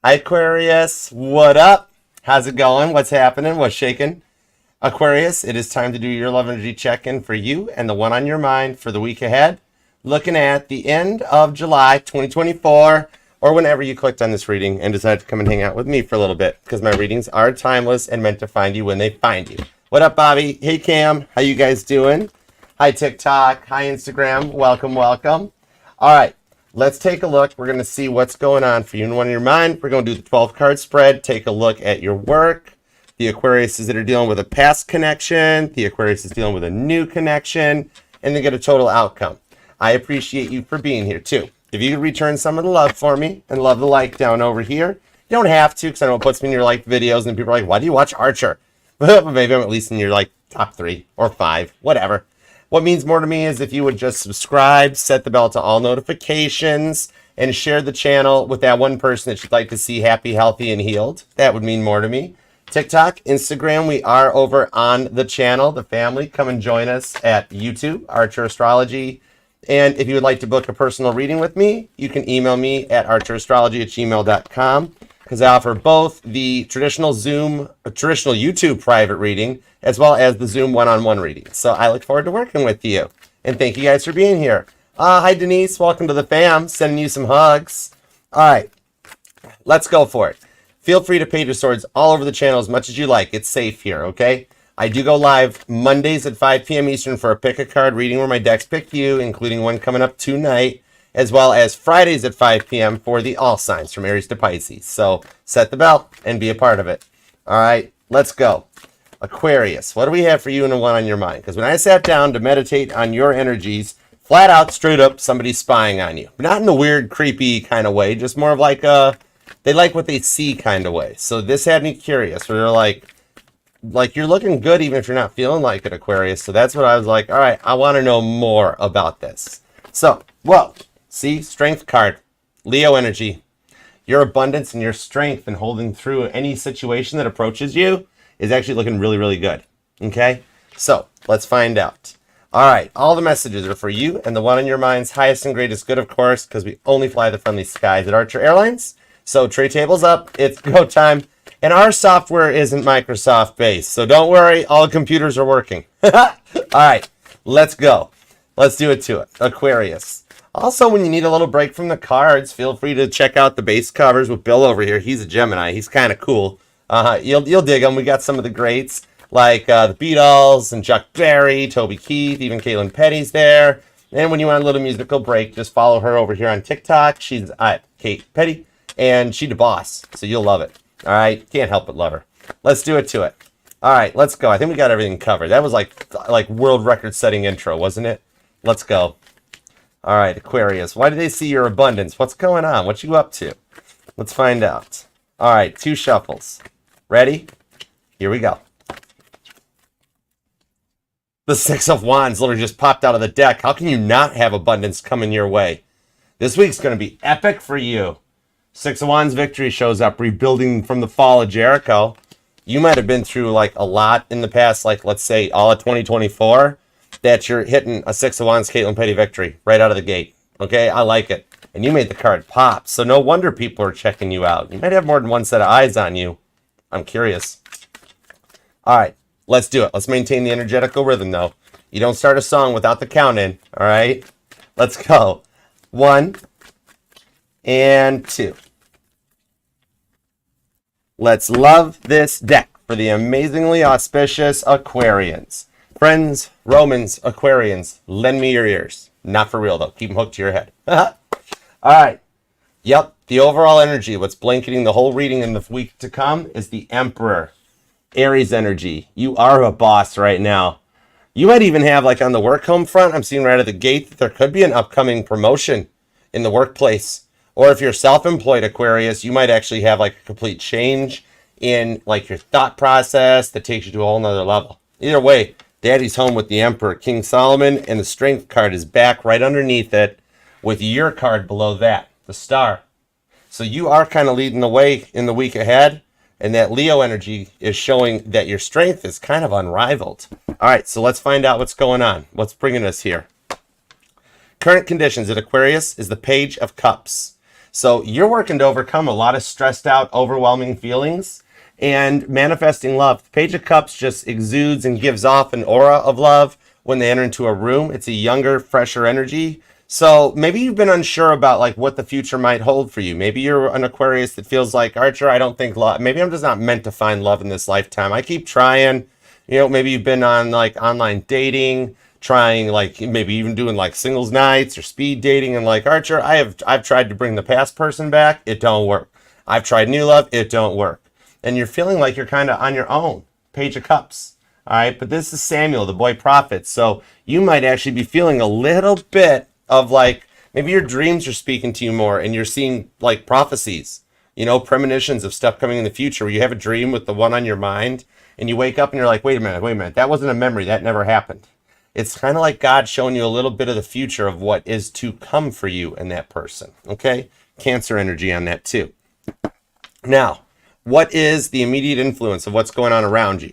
Hi, Aquarius. What up? How's it going? What's happening? What's shaking? Aquarius, it is time to do your love energy check-in for you and the one on your mind for the week ahead. Looking at the end of July 2024, or whenever you clicked on this reading and decided to come and hang out with me for a little bit, because my readings are timeless and meant to find you when they find you. What up, Bobby? Hey, Cam. How you guys doing? Hi, TikTok. Hi, Instagram. Welcome, welcome. All right. Let's take a look. We're going to see what's going on for you and one in your mind. We're going to do the 12-card spread, take a look at your work, the Aquariuses that are dealing with a past connection, the Aquarius is dealing with a new connection, and then get a total outcome. I appreciate you for being here, too. If you could return some of the love for me and love the like down over here. You don't have to, because I know it puts me in your like videos, and people are like, why do you watch Archer? But maybe I'm at least in your like top 3 or 5, whatever. What means more to me is if you would just subscribe, set the bell to all notifications, and share the channel with that one person that you'd like to see happy, healthy, and healed. That would mean more to me. TikTok, Instagram, we are over on the channel, the family. Come and join us at YouTube, Archer Astrology. And if you would like to book a personal reading with me, you can email me at archerastrology@gmail.com, because I offer both the traditional YouTube private reading as well as the Zoom one-on-one reading. So I look forward to working with you. And thank you guys for being here. Hi, Denise. Welcome to the fam. Sending you some hugs. All right. Let's go for it. Feel free to page your swords all over the channel as much as you like. It's safe here, okay? I do go live Mondays at 5 p.m. Eastern for a pick a card reading where my decks pick you, including one coming up tonight, as well as Fridays at 5 p.m. for the all signs from Aries to Pisces. So set the bell and be a part of it. All right, let's go. Aquarius, what do we have for you and the one on your mind? Because when I sat down to meditate on your energies, flat out, straight up, somebody's spying on you. Not in a weird, creepy kind of way, just more of like a, they like what they see kind of way. So this had me curious, where they're like you're looking good even if you're not feeling like it, Aquarius. So that's what I was like, all right, I want to know more about this. So, well, see, strength card, Leo energy. Your abundance and your strength in holding through any situation that approaches you is actually looking really, really good. Okay? So, let's find out. All right, all the messages are for you and the one on your mind's highest and greatest good, of course, because we only fly the friendly skies at Archer Airlines. So, tray tables up. It's go time. And our software isn't Microsoft based, so don't worry, all the computers are working. All right, let's go. Let's do it to it. Aquarius. Also, when you need a little break from the cards, feel free to check out the base covers with Bill over here. He's a Gemini. He's kind of cool. You'll dig them. We got some of the greats like the Beatles and Chuck Berry, Toby Keith, even Caitlin Petty's there. And when you want a little musical break, just follow her over here on TikTok. She's Kate Petty, and she's the boss, so you'll love it. All right, can't help but love her. Let's do it to it. All right, let's go. I think we got everything covered. That was like world record-setting intro, wasn't it? Let's go. All right, Aquarius. Why do they see your abundance? What's going on? What you up to? Let's find out. All right, 2 shuffles. Ready? Here we go. The 6 of Wands literally just popped out of the deck. How can you not have abundance coming your way? This week's going to be epic for you. 6 of Wands victory shows up, rebuilding from the fall of Jericho. You might have been through like a lot in the past, like let's say all of 2024, that you're hitting a 6 of Wands Caitlin Petty victory right out of the gate. Okay, I like it. And you made the card pop, so no wonder people are checking you out. You might have more than one set of eyes on you. I'm curious. All right, let's do it. Let's maintain the energetical rhythm, though. You don't start a song without the count in, all right? Let's go. 1 and 2. Let's love this deck for the amazingly auspicious Aquarians. Friends, Romans, Aquarians, lend me your ears. Not for real, though. Keep them hooked to your head. All right. Yep, the overall energy, what's blanketing the whole reading in the week to come is the Emperor. Aries energy. You are a boss right now. You might even have, like on the work home front, I'm seeing right at the gate that there could be an upcoming promotion in the workplace. Or if you're self-employed, Aquarius, you might actually have like a complete change in like your thought process that takes you to a whole nother level. Either way, Daddy's home with the Emperor, King Solomon, and the Strength card is back right underneath it with your card below that, the Star. So you are kind of leading the way in the week ahead, and that Leo energy is showing that your strength is kind of unrivaled. All right, so let's find out what's going on. What's bringing us here? Current conditions at Aquarius is the Page of Cups. So you're working to overcome a lot of stressed out, overwhelming feelings and manifesting love. The Page of Cups just exudes and gives off an aura of love when they enter into a room. It's a younger, fresher energy. So maybe you've been unsure about like what the future might hold for you. Maybe you're an Aquarius that feels like, Archer, I don't think love, maybe I'm just not meant to find love in this lifetime. I keep trying, you know, maybe you've been on like online dating, trying like maybe even doing like singles nights or speed dating, and like, Archer, I've tried to bring the past person back, it don't work. I've tried new love, it don't work. And you're feeling like you're kind of on your own. Page of Cups. All right, but this is Samuel, the boy prophet. So you might actually be feeling a little bit of like, maybe your dreams are speaking to you more and you're seeing like prophecies, you know, premonitions of stuff coming in the future, where you have a dream with the one on your mind and you wake up and you're like, wait a minute, that wasn't a memory, that never happened. It's kind of like God showing you a little bit of the future of what is to come for you and that person, okay? Cancer energy on that too. Now, what is the immediate influence of what's going on around you?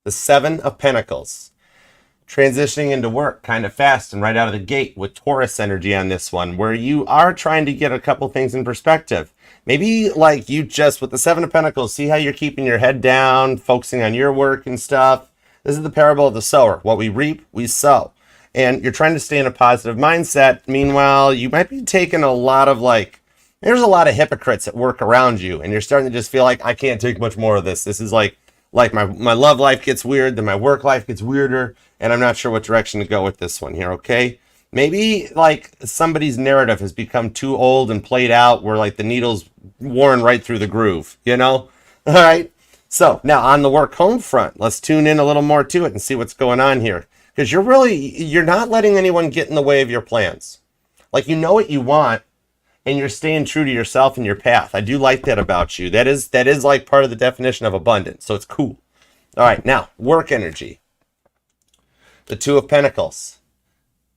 The Seven of Pentacles. Transitioning into work kind of fast and right out of the gate with Taurus energy on this one, where you are trying to get a couple things in perspective. Maybe like you just, with the Seven of Pentacles, see how you're keeping your head down, focusing on your work and stuff. This is the parable of the sower. What we reap, we sow. And you're trying to stay in a positive mindset. Meanwhile, you might be taking a lot of like, there's a lot of hypocrites at work around you, and you're starting to just feel like, I can't take much more of this. This is like my love life gets weird, then my work life gets weirder, and I'm not sure what direction to go with this one here, okay? Maybe like somebody's narrative has become too old and played out, where like the needle's worn right through the groove, you know? All right. So now on the work home front, let's tune in a little more to it and see what's going on here. Because you're not letting anyone get in the way of your plans. Like, you know what you want, and you're staying true to yourself and your path. I do like that about you. That is like part of the definition of abundance. So it's cool. All right, now work energy. The Two of Pentacles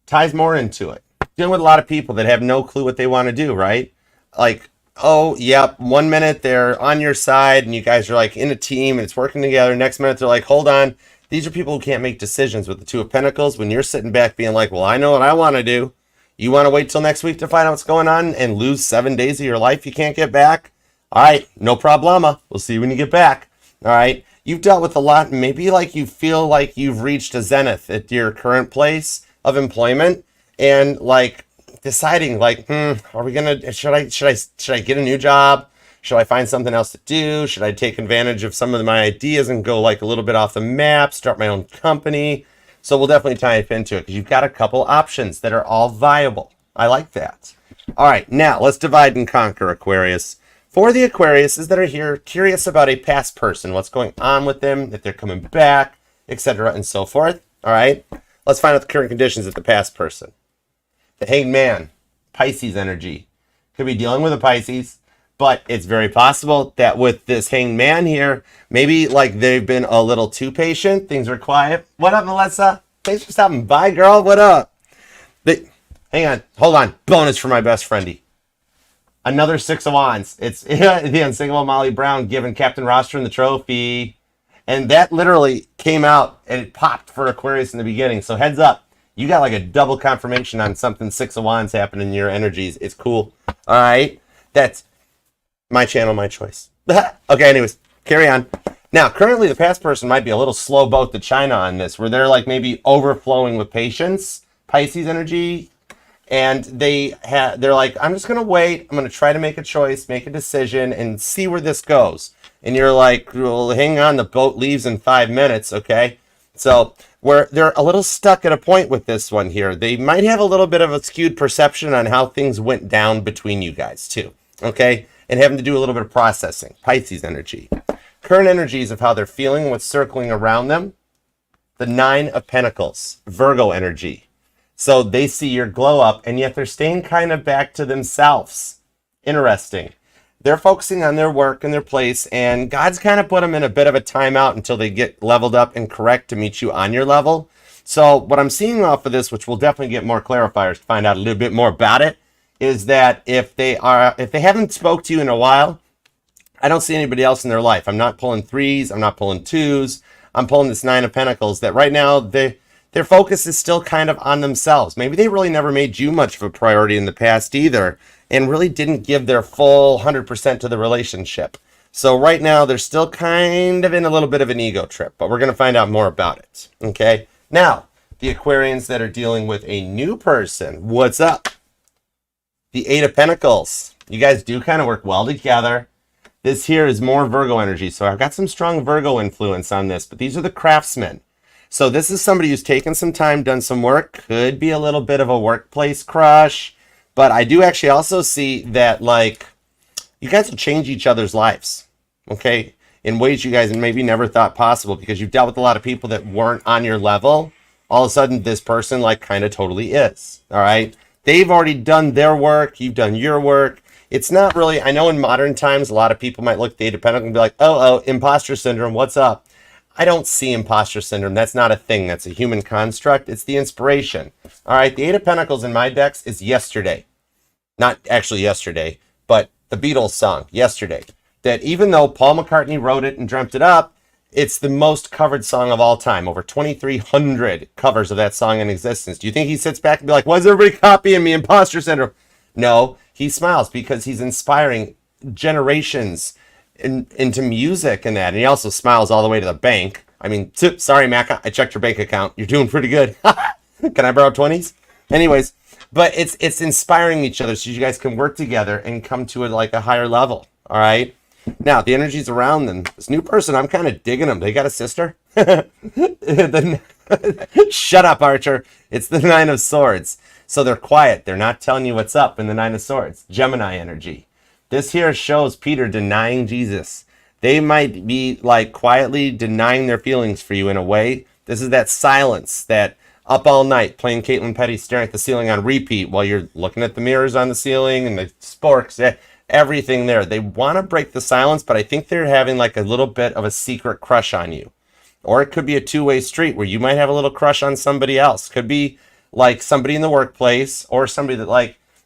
ties more into it. Dealing with a lot of people that have no clue what they want to do, right? Like, oh, yep, 1 minute they're on your side and you guys are like in a team and it's working together. Next minute they're like, hold on. These are people who can't make decisions with the Two of Pentacles, when you're sitting back being like, well, I know what I want to do. You want to wait till next week to find out what's going on and lose 7 days of your life you can't get back? All right, no problema. We'll see you when you get back. All right, you've dealt with a lot. Maybe like you feel like you've reached a zenith at your current place of employment, and like deciding like, are we gonna? Should I get a new job? Should I find something else to do? Should I take advantage of some of my ideas and go like a little bit off the map, start my own company? So we'll definitely type into it, because you've got a couple options that are all viable. I like that. All right, now let's divide and conquer, Aquarius. For the Aquariuses that are here, curious about a past person, what's going on with them, if they're coming back, etc., and so forth. All right, let's find out the current conditions of the past person. The Hanged Man, Pisces energy. Could be dealing with a Pisces, but it's very possible that with this Hanged Man here, maybe like they've been a little too patient. Things are quiet. What up, Melissa? Thanks for stopping by, girl. What up? Hang on. Hold on. Bonus for my best friendy. Another Six of Wands. It's the unsinkable Molly Brown giving Captain Rostron the trophy. And that literally came out and it popped for Aquarius in the beginning. So heads up. You got like a double confirmation on something Six of Wands happening in your energies. It's cool. All right. That's my channel, my choice. Okay, anyways, carry on. Now, currently the past person might be a little slow boat to China on this, where they're like maybe overflowing with patience, Pisces energy, and they're like, I'm just gonna wait. I'm gonna try to make a choice, make a decision, and see where this goes. And you're like, well, hang on, the boat leaves in 5 minutes, okay? So where they're a little stuck at a point with this one here. They might have a little bit of a skewed perception on how things went down between you guys too, okay? And having to do a little bit of processing. Pisces energy. Current energies of how they're feeling, what's circling around them. The Nine of Pentacles. Virgo energy. So they see your glow up, and yet they're staying kind of back to themselves. Interesting. They're focusing on their work and their place, and God's kind of put them in a bit of a timeout until they get leveled up and correct to meet you on your level. So what I'm seeing off of this, which we'll definitely get more clarifiers to find out a little bit more about it, is that if they haven't spoke to you in a while, I don't see anybody else in their life. I'm not pulling threes. I'm not pulling twos. I'm pulling this Nine of Pentacles that right now their focus is still kind of on themselves. Maybe they really never made you much of a priority in the past either. and really didn't give their full 100% to the relationship. So right now they're still kind of in a little bit of an ego trip, but we're going to find out more about it. Okay. Now, the Aquarians that are dealing with a new person, what's up? The Eight of Pentacles. You guys do kind of work well together. This here is more Virgo energy. So I've got some strong Virgo influence on this, but these are the craftsmen. So this is somebody who's taken some time, done some work, could be a little bit of a workplace crush, but I do actually also see that, like, you guys will change each other's lives, okay, in ways you guys maybe never thought possible, because you've dealt with a lot of people that weren't on your level. All of a sudden, this person, like, kind of totally is, all right? They've already done their work. You've done your work. It's not really, I know in modern times, a lot of people might look at the Eight of Pentacles and be like, oh, imposter syndrome, what's up? I don't see imposter syndrome. That's not a thing. That's a human construct. It's the inspiration. All right, the Eight of Pentacles in my decks is Yesterday. Not actually yesterday, but the Beatles song, Yesterday. That even though Paul McCartney wrote it and dreamt it up, it's the most covered song of all time. Over 2,300 covers of that song in existence. Do you think he sits back and be like, why is everybody copying me? Imposter syndrome. No, he smiles because he's inspiring generations into music and that. And he also smiles all the way to the bank. I mean, sorry, Mac, I checked your bank account. You're doing pretty good. Can I borrow 20s? Anyways, but it's inspiring each other so you guys can work together and come to a higher level. All right. Now, the energies around them. This new person, I'm kind of digging them. They got a sister? Shut up, Archer. It's the Nine of Swords. So they're quiet. They're not telling you what's up in the Nine of Swords. Gemini energy. This here shows Peter denying Jesus. They might be like quietly denying their feelings for you in a way. This is that silence, that up all night playing Caitlin Petty, staring at the ceiling on repeat while you're looking at the mirrors on the ceiling and the sporks. Everything there. They want to break the silence, but I think they're having like a little bit of a secret crush on you. Or it could be a two-way street where you might have a little crush on somebody else. Could be like somebody in the workplace or somebody that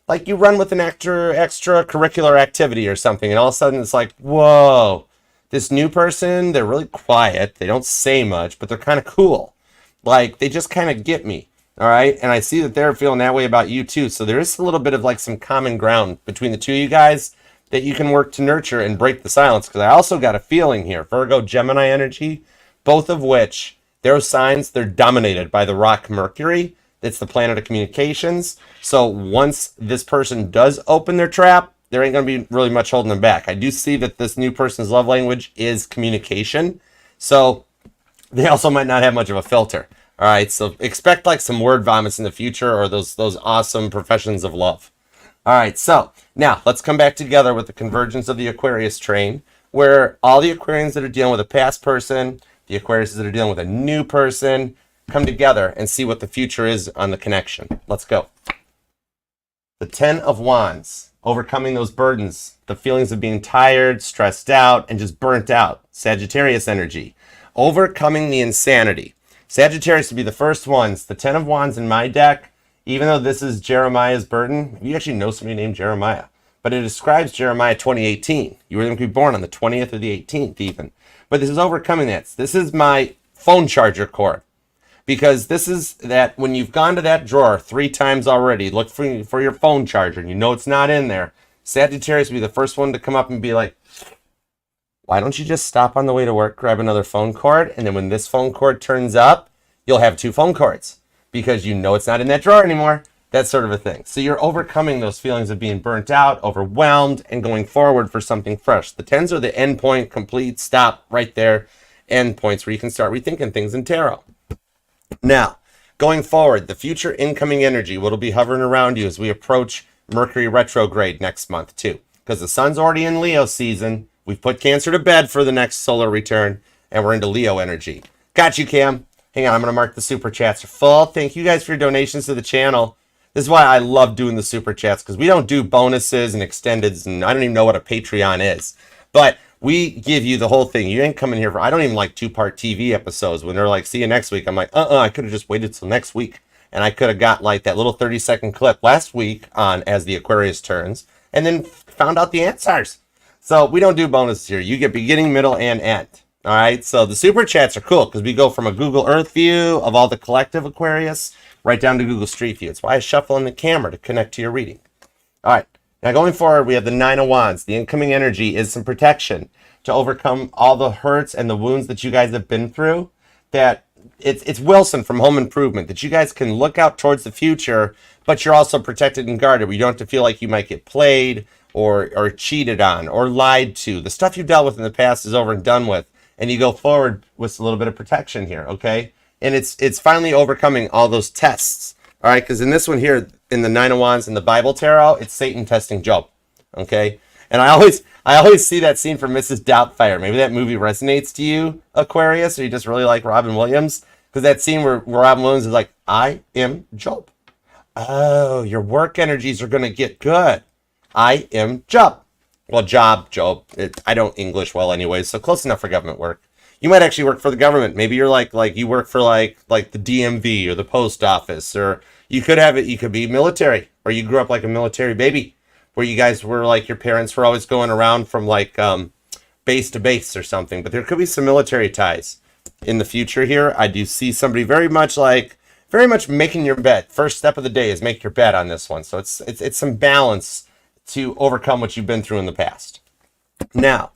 like you run with an extracurricular activity or something, and all of a sudden it's like, whoa, this new person, they're really quiet. They don't say much, but they're kind of cool. Like, they just kind of get me. All right. And I see that they're feeling that way about you too. So there is a little bit of like some common ground between the two of you guys that you can work to nurture and break the silence. Because I also got a feeling here, Virgo, Gemini energy, both of which, their signs, they're dominated by the rock Mercury. It's the planet of communications. So once this person does open their trap, there ain't going to be really much holding them back. I do see that this new person's love language is communication. So they also might not have much of a filter. All right, so expect like some word vomits in the future, or those awesome professions of love. All right, so now let's come back together with the convergence of the Aquarius train, where all the Aquarians that are dealing with a past person, the Aquarius that are dealing with a new person, come together and see what the future is on the connection. Let's go. The Ten of Wands, overcoming those burdens, the feelings of being tired, stressed out, and just burnt out. Sagittarius energy, overcoming the insanity. Sagittarius would be the first ones. The Ten of Wands in my deck, even though this is Jeremiah's burden, you actually know somebody named Jeremiah, but it describes Jeremiah 2018. You were going to be born on the 20th or the 18th even. But this is overcoming that. This is my phone charger cord, because this is that when you've gone to that drawer 3 times already, look for your phone charger, and you know it's not in there. Sagittarius would be the first one to come up and be like, why don't you just stop on the way to work, grab another phone cord, and then when this phone cord turns up, you'll have 2 phone cords because you know it's not in that drawer anymore. That sort of a thing. So you're overcoming those feelings of being burnt out, overwhelmed, and going forward for something fresh. The 10s are the end point, complete, stop, right there, end points where you can start rethinking things in tarot. Now, going forward, the future incoming energy, what'll be hovering around you as we approach Mercury retrograde next month too, because the sun's already in Leo season. We've put Cancer to bed for the next solar return, and we're into Leo energy. Got you, Cam. Hang on, I'm going to mark the super chats are full. Thank you guys for your donations to the channel. This is why I love doing the super chats, because we don't do bonuses and extendeds, and I don't even know what a Patreon is. But we give you the whole thing. You ain't coming here for, I don't even like 2-part TV episodes. When they're like, see you next week, I'm like, I could have just waited till next week. And I could have got like that little 30-second clip last week on As the Aquarius Turns, and then found out the answers. So we don't do bonuses here. You get beginning, middle, and end. All right. So the super chats are cool because we go from a Google Earth view of all the collective Aquarius right down to Google Street View. It's why I shuffle in the camera to connect to your reading. All right. Now going forward, we have the Nine of Wands. The incoming energy is some protection to overcome all the hurts and the wounds that you guys have been through. That it's Wilson from Home Improvement, that you guys can look out towards the future, but you're also protected and guarded, where you don't have to feel like you might get played or cheated on or lied to. The stuff you've dealt with in the past is over and done with, and you go forward with a little bit of protection here, okay? And it's finally overcoming all those tests, all right? Because in this one here, in the Nine of Wands in the Bible Tarot, it's Satan testing Job, okay? And I always see that scene from Mrs. Doubtfire. Maybe that movie resonates to you, Aquarius, or you just really like Robin Williams. Because that scene where Robin Williams is like, I am Job. Oh, your work energies are going to get good. I am Job. Well, Job. I don't English well anyway, so close enough for government work. You might actually work for the government. Maybe you're like you work for like the DMV or the post office, or you could be military, or you grew up like a military baby, where you guys were like, your parents were always going around from like base to base or something. But there could be some military ties in the future here. I do see somebody very much making your bed. First step of the day is make your bed on this one. So it's some balance to overcome what you've been through in the past. Now,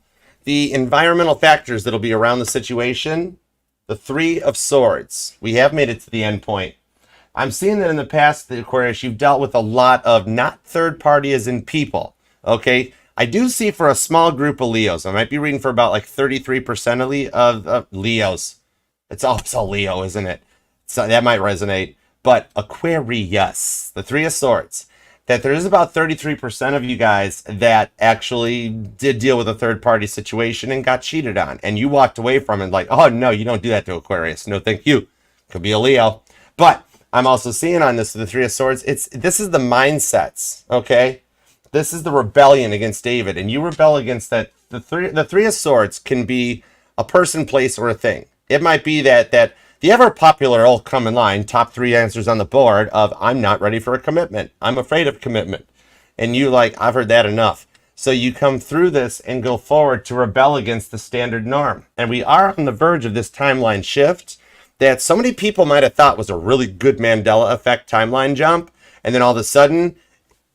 the environmental factors that'll be around the situation, the Three of Swords. We have made it to the end point. I'm seeing that in the past, the Aquarius, you've dealt with a lot of not third party as in people, okay? I do see for a small group of Leos, I might be reading for about like 33% of Leos. It's all Leo, isn't it? So that might resonate. But Aquarius, the Three of Swords, that there is about 33% of you guys that actually did deal with a third-party situation and got cheated on. And you walked away from it like, oh, no, you don't do that to Aquarius. No, thank you. Could be a Leo. But I'm also seeing on this, the Three of Swords, this is the mindsets, okay? This is the rebellion against David. And you rebel against that. The Three of Swords can be a person, place, or a thing. It might be that the ever popular old common line, top 3 answers on the board of, I'm not ready for a commitment. I'm afraid of commitment. And you like, I've heard that enough. So you come through this and go forward to rebel against the standard norm. And we are on the verge of this timeline shift that so many people might have thought was a really good Mandela effect timeline jump. And then all of a sudden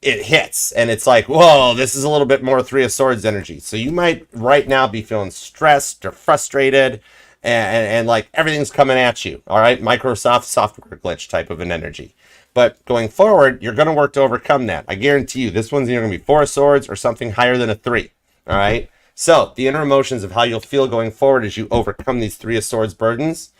it hits and it's like, whoa, this is a little bit more Three of Swords energy. So you might right now be feeling stressed or frustrated, and like everything's coming at you, all right? Microsoft software glitch type of an energy. But going forward, you're going to work to overcome that. I guarantee you, this one's either going to be Four of Swords or something higher than a 3, all right? So the inner emotions of how you'll feel going forward as you overcome these Three of Swords burdens.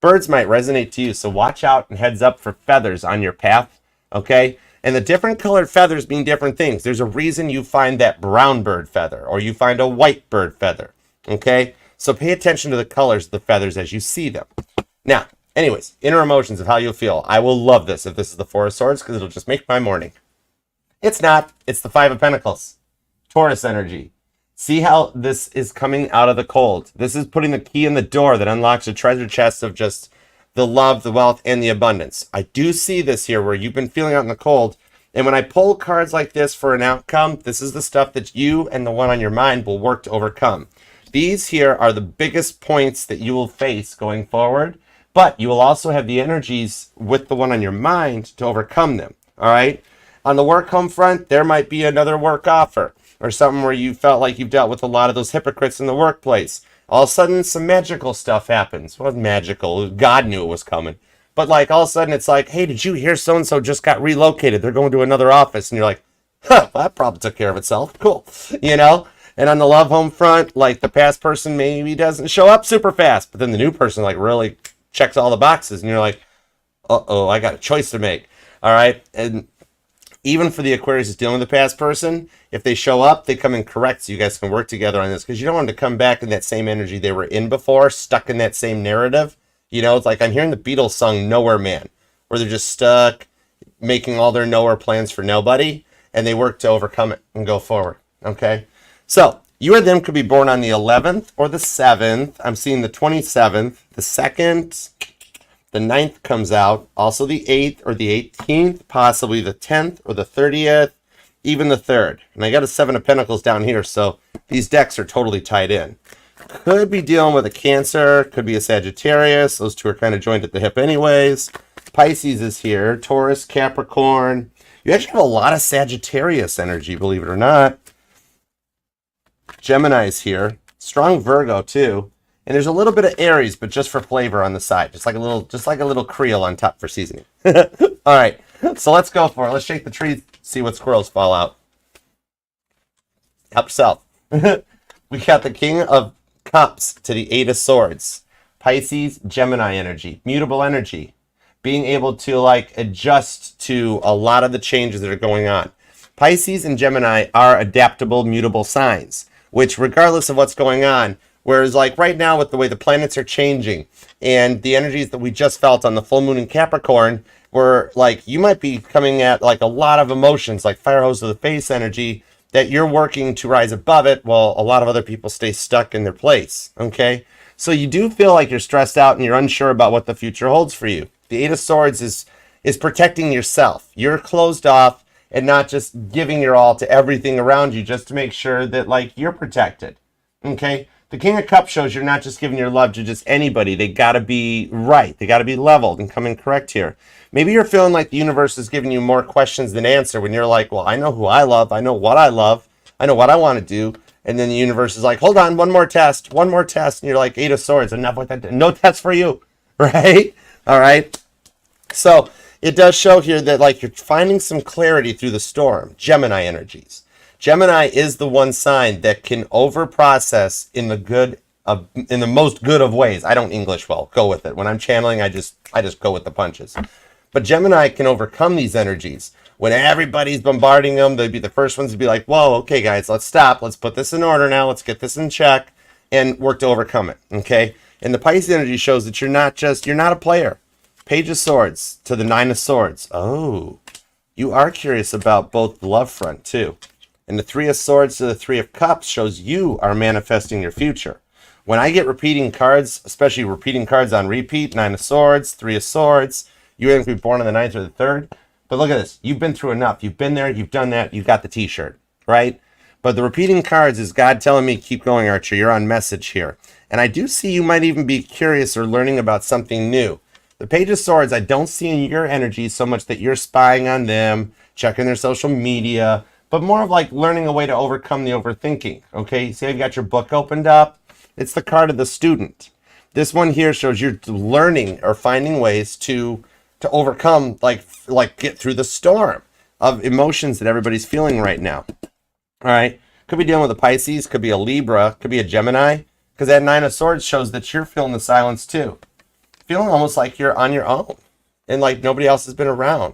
Birds might resonate to you, so watch out and heads up for feathers on your path, okay? And the different colored feathers mean different things. There's a reason you find that brown bird feather or you find a white bird feather, okay? So pay attention to the colors of the feathers as you see them. Now, anyways, inner emotions of how you'll feel. I will love this if this is the Four of Swords because it'll just make my morning. It's not. It's the Five of Pentacles. Taurus energy. See how this is coming out of the cold. This is putting the key in the door that unlocks a treasure chest of just the love, the wealth, and the abundance. I do see this here where you've been feeling out in the cold. And when I pull cards like this for an outcome, this is the stuff that you and the one on your mind will work to overcome. These here are the biggest points that you will face going forward, but you will also have the energies with the one on your mind to overcome them, all right? On the work home front, there might be another work offer or something where you felt like you've dealt with a lot of those hypocrites in the workplace. All of a sudden, some magical stuff happens. Well, magical. God knew it was coming. But like all of a sudden, it's like, hey, did you hear so-and-so just got relocated? They're going to another office. And you're like, huh, well, that probably took care of itself. Cool, you know? And on the love home front, like the past person maybe doesn't show up super fast, but then the new person like really checks all the boxes and you're like, uh-oh, I got a choice to make. All right. And even for the Aquarius that's dealing with the past person, if they show up, they come in correct so you guys can work together on this because you don't want them to come back in that same energy they were in before, stuck in that same narrative. You know, it's like I'm hearing the Beatles song Nowhere Man, where they're just stuck making all their nowhere plans for nobody and they work to overcome it and go forward. Okay. So, you or them could be born on the 11th or the 7th. I'm seeing the 27th, the 2nd, the 9th comes out. Also the 8th or the 18th, possibly the 10th or the 30th, even the 3rd. And I got a 7 of Pentacles down here, so these decks are totally tied in. Could be dealing with a Cancer, could be a Sagittarius. Those two are kind of joined at the hip anyways. Pisces is here, Taurus, Capricorn. You actually have a lot of Sagittarius energy, believe it or not. Gemini's here. Strong Virgo too. And there's a little bit of Aries, but just for flavor on the side. Just like a little Creole on top for seasoning. All right. So let's go for it. Let's shake the tree, see what squirrels fall out. Help yourself. We got the King of Cups to the Eight of Swords. Pisces, Gemini energy. Mutable energy. Being able to like adjust to a lot of the changes that are going on. Pisces and Gemini are adaptable, mutable signs, which regardless of what's going on, whereas like right now with the way the planets are changing and the energies that we just felt on the full moon in Capricorn, where like you might be coming at like a lot of emotions, like fire hose to the face energy, that you're working to rise above it while a lot of other people stay stuck in their place, okay? So you do feel like you're stressed out and you're unsure about what the future holds for you. The Eight of Swords is protecting yourself. You're closed off and not just giving your all to everything around you just to make sure that like you're protected, okay? The King of Cups shows you're not just giving your love to just anybody. They got to be right. They got to be leveled and come in correct here. Maybe you're feeling like the universe is giving you more questions than answer when you're like, well, I know who I love. I know what I love. I know what I want to do. And then the universe is like, hold on, one more test. And you're like, Eight of Swords, enough with that. No test for you, right? All right. So it does show here that like you're finding some clarity through the storm. Gemini energies. Gemini is the one sign that can over-process in the most good of ways. I don't English well. Go with it. When I'm channeling, I just go with the punches. But Gemini can overcome these energies. When everybody's bombarding them, they'd be the first ones to be like, whoa, okay, guys, let's stop. Let's put this in order now. Let's get this in check and work to overcome it, okay? And the Pisces energy shows that you're not a player. Page of Swords to the Nine of Swords. Oh, you are curious about both the love front, too. And the Three of Swords to the Three of Cups shows you are manifesting your future. When I get repeating cards, especially repeating cards on repeat, Nine of Swords, Three of Swords, you ain't be born on the 9th or the 3rd. But look at this. You've been through enough. You've been there. You've done that. You've got the t-shirt, right? But the repeating cards is God telling me, keep going, Archer. You're on message here. And I do see you might even be curious or learning about something new. The Page of Swords, I don't see in your energy so much that you're spying on them, checking their social media, but more of like learning a way to overcome the overthinking, okay? See, I've got your book opened up. It's the card of the student. This one here shows you're learning or finding ways to overcome, like get through the storm of emotions that everybody's feeling right now. All right? Could be dealing with a Pisces, could be a Libra, could be a Gemini, because that Nine of Swords shows that you're feeling the silence too. Feeling almost like you're on your own and like nobody else has been around.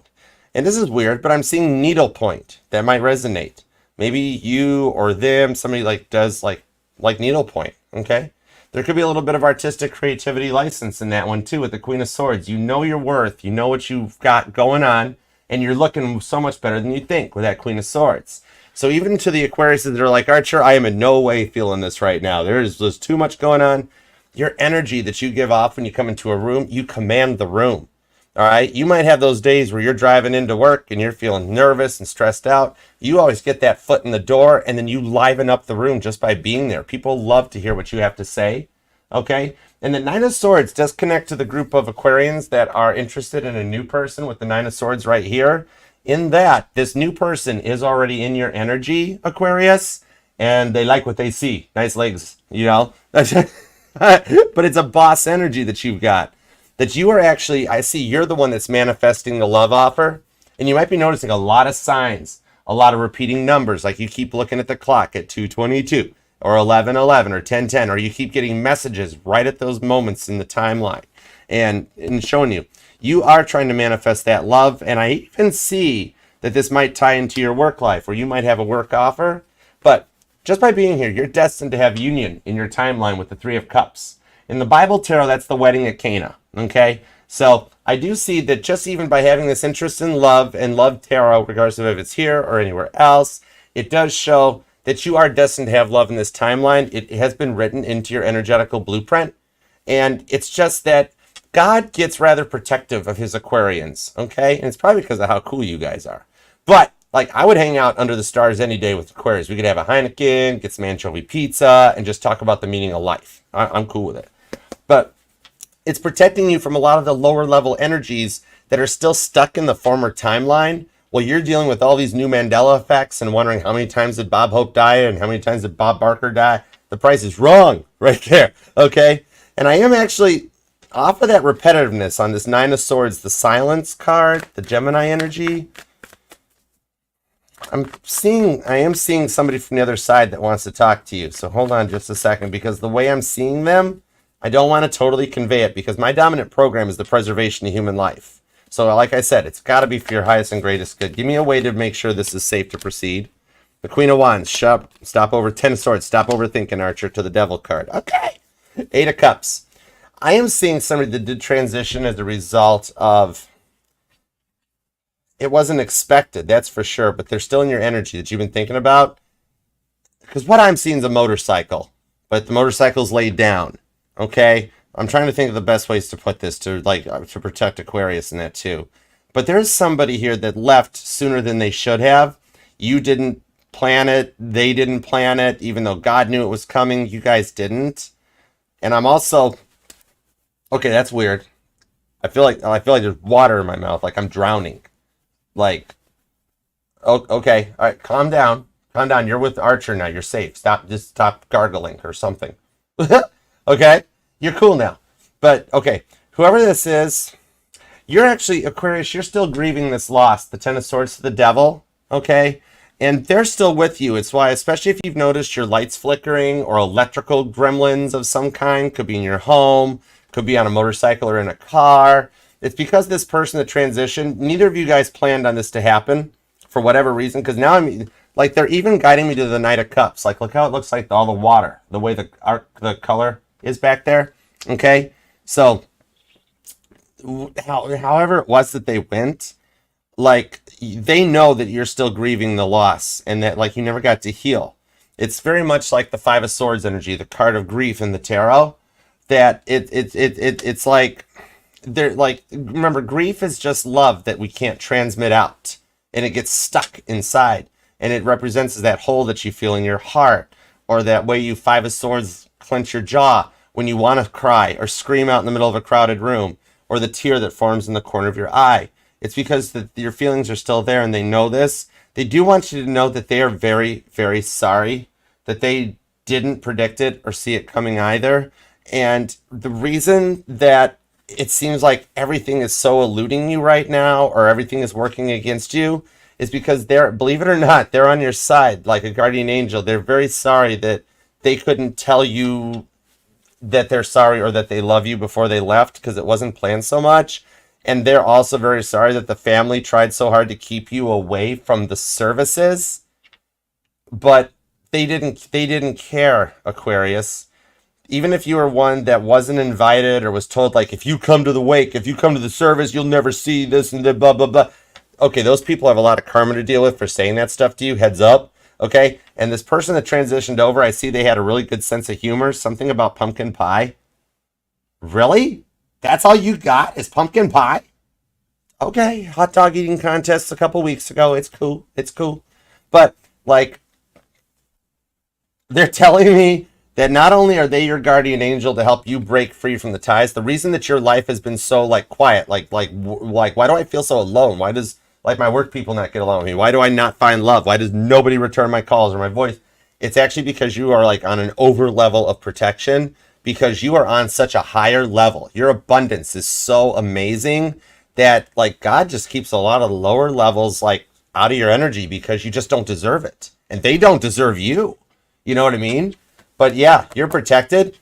And this is weird, but I'm seeing needlepoint. That might resonate. Maybe you or them, somebody like does like needlepoint, okay? There could be a little bit of artistic creativity license in that one too with the Queen of Swords. You know your worth, you know what you've got going on, and you're looking so much better than you think with that Queen of Swords. So even to the Aquariuses that are like, Archer, I am in no way feeling this right now. There's too much going on. Your energy that you give off when you come into a room, you command the room. All right, you might have those days where you're driving into work and you're feeling nervous and stressed out. You always get that foot in the door and then you liven up the room just by being there. People love to hear what you have to say, okay? And the Nine of Swords does connect to the group of Aquarians that are interested in a new person with the Nine of Swords right here. In that, this new person is already in your energy, Aquarius, and they like what they see. Nice legs, you know? But it's a boss energy that you've got. That you are actually, I see you're the one that's manifesting the love offer. And you might be noticing a lot of signs, a lot of repeating numbers, like you keep looking at the clock at 2:22 or 11:11 or 10:10, or you keep getting messages right at those moments in the timeline and showing you are trying to manifest that love. And I even see that this might tie into your work life where you might have a work offer. But just by being here, you're destined to have union in your timeline with the Three of Cups. In the Bible tarot, that's the wedding at Cana, okay? So I do see that just even by having this interest in love and love tarot, regardless of if it's here or anywhere else, it does show that you are destined to have love in this timeline. It has been written into your energetical blueprint. And it's just that God gets rather protective of his Aquarians, okay? And it's probably because of how cool you guys are. But like, I would hang out under the stars any day with Aquarius. We could have a Heineken, get some anchovy pizza, and just talk about the meaning of life. I'm cool with it. But it's protecting you from a lot of the lower level energies that are still stuck in the former timeline Well, you're dealing with all these new Mandela effects and wondering how many times did Bob Hope die and how many times did Bob Barker die. The price is wrong right there, okay? And I am actually off of that repetitiveness on this Nine of Swords, the Silence card, the Gemini energy. I am seeing somebody from the other side that wants to talk to you. So hold on just a second, because the way I'm seeing them, I don't want to totally convey it, because my dominant program is the preservation of human life. So like I said, it's got to be for your highest and greatest good. Give me a way to make sure this is safe to proceed. The Queen of Wands, stop over. 10 of Swords, stop overthinking, Archer, to the Devil card. Okay. 8 of Cups. I am seeing somebody that did transition as a result of, it wasn't expected, that's for sure, but they're still in your energy that you've been thinking about. Because what I'm seeing is a motorcycle, but the motorcycle's laid down. Okay? I'm trying to think of the best ways to put this to protect Aquarius and that too. But there's somebody here that left sooner than they should have. You didn't plan it. They didn't plan it. Even though God knew it was coming, you guys didn't. And I'm also... Okay, that's weird. I feel like there's water in my mouth, like I'm drowning. Like, oh, okay, all right, calm down. Calm down. You're with Archer now. You're safe. Just stop gargling or something. Okay? You're cool now. But, okay, whoever this is, you're actually, Aquarius, you're still grieving this loss. The Ten of Swords to the Devil, okay? And they're still with you. It's why, especially if you've noticed your lights flickering or electrical gremlins of some kind, could be in your home, could be on a motorcycle or in a car. It's because this person that transitioned, neither of you guys planned on this to happen for whatever reason. Because now I'm like, they're even guiding me to the Knight of Cups. Like, look how it looks like all the water, the way the color is back there. Okay, so however it was that they went, like, they know that you're still grieving the loss and that, like, you never got to heal. It's very much like the Five of Swords energy, the card of grief in the tarot. That it's like, they're like, remember, grief is just love that we can't transmit out, and it gets stuck inside, and it represents that hole that you feel in your heart, or that way you Five of Swords clench your jaw when you want to cry or scream out in the middle of a crowded room, or the tear that forms in the corner of your eye. It's because your feelings are still there, and they know this. They do want you to know that they are very, very sorry that they didn't predict it or see it coming either. And the reason that it seems like everything is so eluding you right now, or everything is working against you, is because they're, believe it or not, they're on your side like a guardian angel. They're very sorry that they couldn't tell you that they're sorry or that they love you before they left, because it wasn't planned so much. And they're also very sorry that the family tried so hard to keep you away from the services, but they didn't care, Aquarius. Even if you were one that wasn't invited or was told, like, if you come to the wake, if you come to the service, you'll never see this and the blah, blah, blah. Okay, those people have a lot of karma to deal with for saying that stuff to you. Heads up. Okay? And this person that transitioned over, I see they had a really good sense of humor. Something about pumpkin pie. Really? That's all you got is pumpkin pie? Okay, hot dog eating contest a couple weeks ago. It's cool. It's cool. But, like, they're telling me that not only are they your guardian angel to help you break free from the ties, the reason that your life has been so, like, quiet, like why do I feel so alone? Why does, like, my work people not get along with me? Why do I not find love? Why does nobody return my calls or my voice? It's actually because you are, like, on an over level of protection, because you are on such a higher level. Your abundance is so amazing that, like, God just keeps a lot of lower levels, like, out of your energy because you just don't deserve it. And they don't deserve you. You know what I mean? But yeah, you're protected.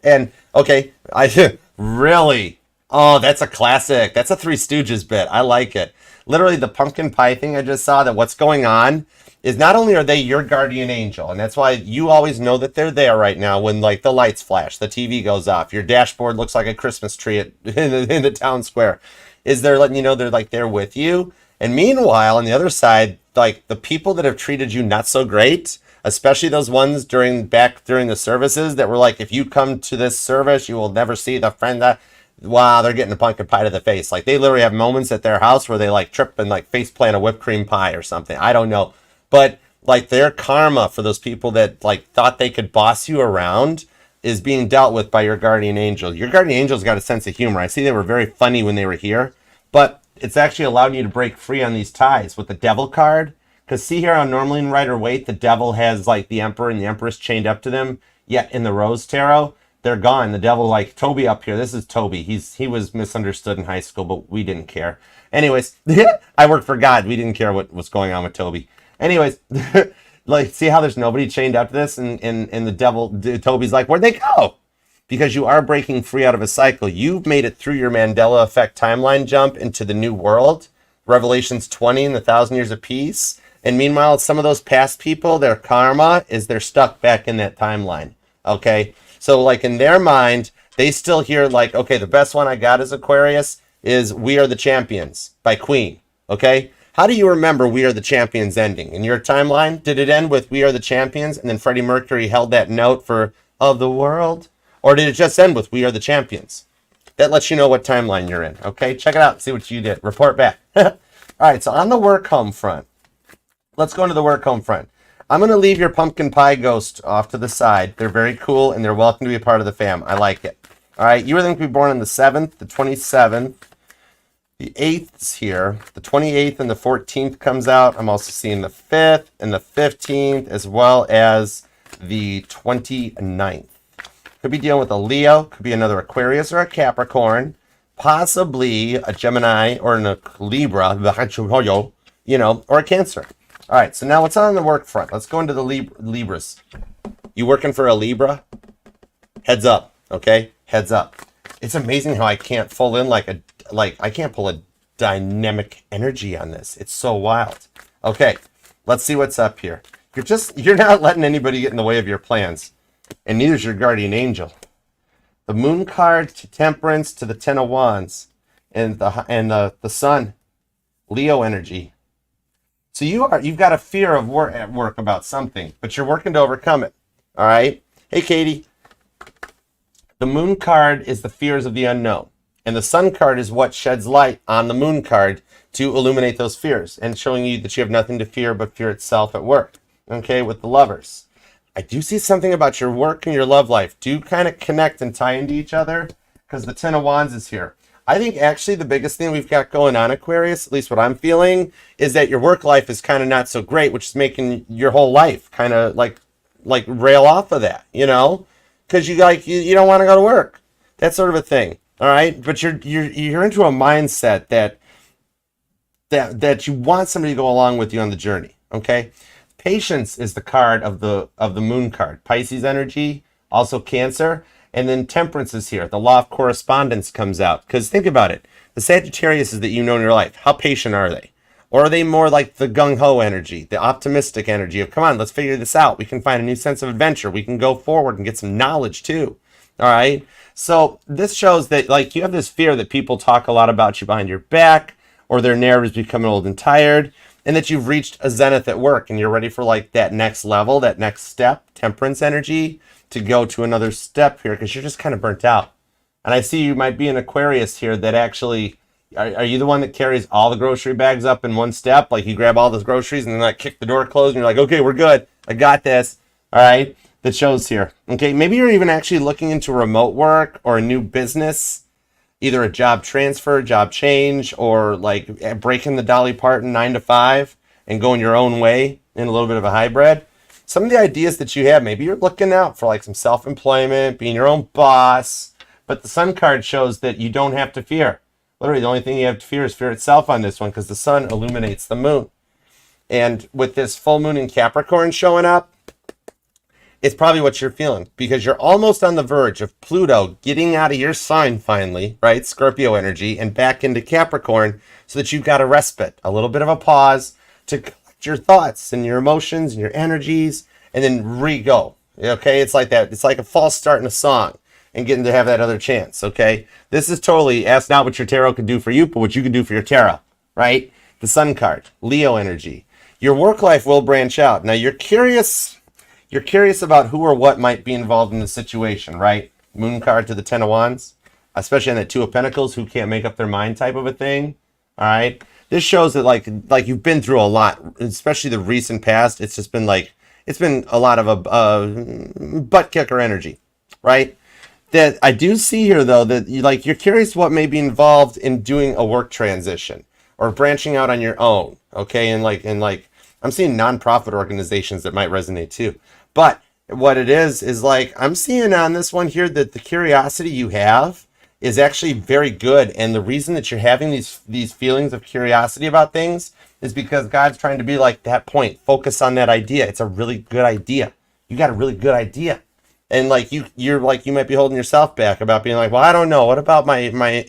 And okay, I really, oh, that's a classic. That's a Three Stooges bit. I like it. Literally, the pumpkin pie thing I just saw, that what's going on is not only are they your guardian angel, and that's why you always know that they're there right now when, like, the lights flash, the TV goes off, your dashboard looks like a Christmas tree in the town square, is they're letting you know they're, like, there with you. And meanwhile, on the other side, like, the people that have treated you not so great, especially those ones during the services that were like, if you come to this service, you will never see the friend that, wow, they're getting a pumpkin pie to the face. Like, they literally have moments at their house where they, like, trip and, like, face plant a whipped cream pie or something. I don't know. But, like, their karma for those people that, like, thought they could boss you around is being dealt with by your guardian angel. Your guardian angel's got a sense of humor. I see they were very funny when they were here, but it's actually allowed you to break free on these ties with the devil card. Because see here on normally in Rider-Waite, the devil has like the emperor and the empress chained up to them. Yet in the Rose Tarot, they're gone. The devil, like Toby up here. This is Toby. He was misunderstood in high school, but we didn't care. Anyways, I worked for God. We didn't care what was going on with Toby. Anyways, like see how there's nobody chained up to this, and the devil, Toby's like, where'd they go? Because you are breaking free out of a cycle. You've made it through your Mandela effect timeline jump into the new world, Revelations 20 and the 1,000 Years of Peace. And meanwhile, some of those past people, their karma is they're stuck back in that timeline. Okay? So like in their mind, they still hear like, okay, the best one I got as Aquarius is We Are the Champions by Queen. Okay? How do you remember We Are the Champions ending? In your timeline, did it end with We Are the Champions and then Freddie Mercury held that note for Of the World? Or did it just end with We Are the Champions? That lets you know what timeline you're in. Okay? Check it out. See what you did. Report back. All right, so on the work home front, let's go into the work home front. I'm going to leave your pumpkin pie ghost off to the side. They're very cool, and they're welcome to be a part of the fam. I like it. All right, you were going to be born on the 7th, the 27th, the 8th is here. The 28th and the 14th comes out. I'm also seeing the 5th and the 15th, as well as the 29th. Could be dealing with a Leo, could be another Aquarius or a Capricorn, possibly a Gemini or a Libra, you know, or a Cancer. All right, so now what's on the work front? Let's go into the Libras. You working for a Libra? Heads up, okay? Heads up. It's amazing how I can't pull in I can't pull a dynamic energy on this. It's so wild. Okay, let's see what's up here. You're not letting anybody get in the way of your plans, and neither is your guardian angel. The Moon card to Temperance to the Ten of Wands, and the Sun, Leo energy. So you've got a fear of work at work about something, but you're working to overcome it. All right. Hey, Katie. The Moon card is the fears of the unknown, and the Sun card is what sheds light on the Moon card to illuminate those fears and showing you that you have nothing to fear but fear itself at work. Okay, with the Lovers. I do see something about your work and your love life do kind of connect and tie into each other because the Ten of Wands is here. I think actually the biggest thing we've got going on, Aquarius, at least what I'm feeling, is that your work life is kind of not so great, which is making your whole life kind of like rail off of that, you know, because you don't want to go to work, that sort of a thing. All right, but you're into a mindset that you want somebody to go along with you on the journey. Okay, Patience is the card of the Moon card, Pisces energy, also Cancer. And then Temperance is here. The law of correspondence comes out. Because think about it. The Sagittarius is that you know in your life. How patient are they? Or are they more like the gung-ho energy, the optimistic energy of, come on, let's figure this out. We can find a new sense of adventure. We can go forward and get some knowledge too. All right? So this shows that like you have this fear that people talk a lot about you behind your back, or their narratives becoming old and tired, and that you've reached a zenith at work and you're ready for like that next level, that next step, Temperance energy, to go to another step here because you're just kind of burnt out. And I see you might be an Aquarius here that actually, are you the one that carries all the grocery bags up in one step? Like you grab all those groceries and then like kick the door closed and you're like, okay, we're good. I got this. All right. That shows here. Okay. Maybe you're even actually looking into remote work or a new business, either a job transfer, job change, or like breaking the Dolly Parton 9 to 5 and going your own way in a little bit of a hybrid. Some of the ideas that you have, maybe you're looking out for like some self-employment, being your own boss, but the Sun card shows that you don't have to fear. Literally, the only thing you have to fear is fear itself on this one because the Sun illuminates the Moon. And with this full moon in Capricorn showing up, it's probably what you're feeling because you're almost on the verge of Pluto getting out of your sign finally, right? Scorpio energy and back into Capricorn so that you've got a respite, a little bit of a pause to your thoughts and your emotions and your energies and then re-go. Okay, it's like that. It's like a false start in a song and getting to have that other chance. Okay, this is totally ask not what your tarot can do for you, but what you can do for your tarot, right? The Sun card, Leo energy. Your work life will branch out. Now you're curious about who or what might be involved in the situation, right? Moon card to the Ten of Wands, especially on that Two of Pentacles, who can't make up their mind type of a thing. All right. This shows that like you've been through a lot, especially the recent past. It's just been it's been a lot of a butt kicker energy, right? That I do see here though that you're curious what may be involved in doing a work transition. or branching out on your own. Okay, and like I'm seeing nonprofit organizations that might resonate too. But what it is like I'm seeing on this one here that the curiosity you have is actually very good, and the reason that you're having these feelings of curiosity about things is because God's trying to be like that point. Focus on that idea. It's a really good idea. You got a really good idea. And like you're like, you might be holding yourself back about being like, well, I don't know. What about my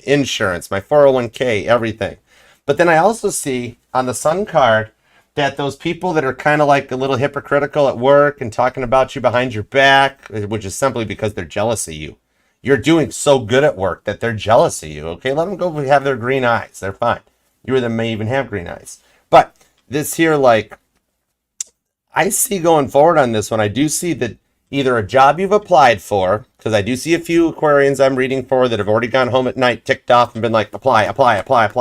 insurance, my 401k, everything? But then I also see on the Sun card that those people that are kind of like a little hypocritical at work and talking about you behind your back, which is simply because they're jealous of you. You're doing so good at work that they're jealous of you. Okay, let them go have their green eyes. They're fine. You or them may even have green eyes. But this here, like, I see going forward on this one, I do see that either a job you've applied for, because I do see a few Aquarians I'm reading for that have already gone home at night, ticked off, and been like, apply.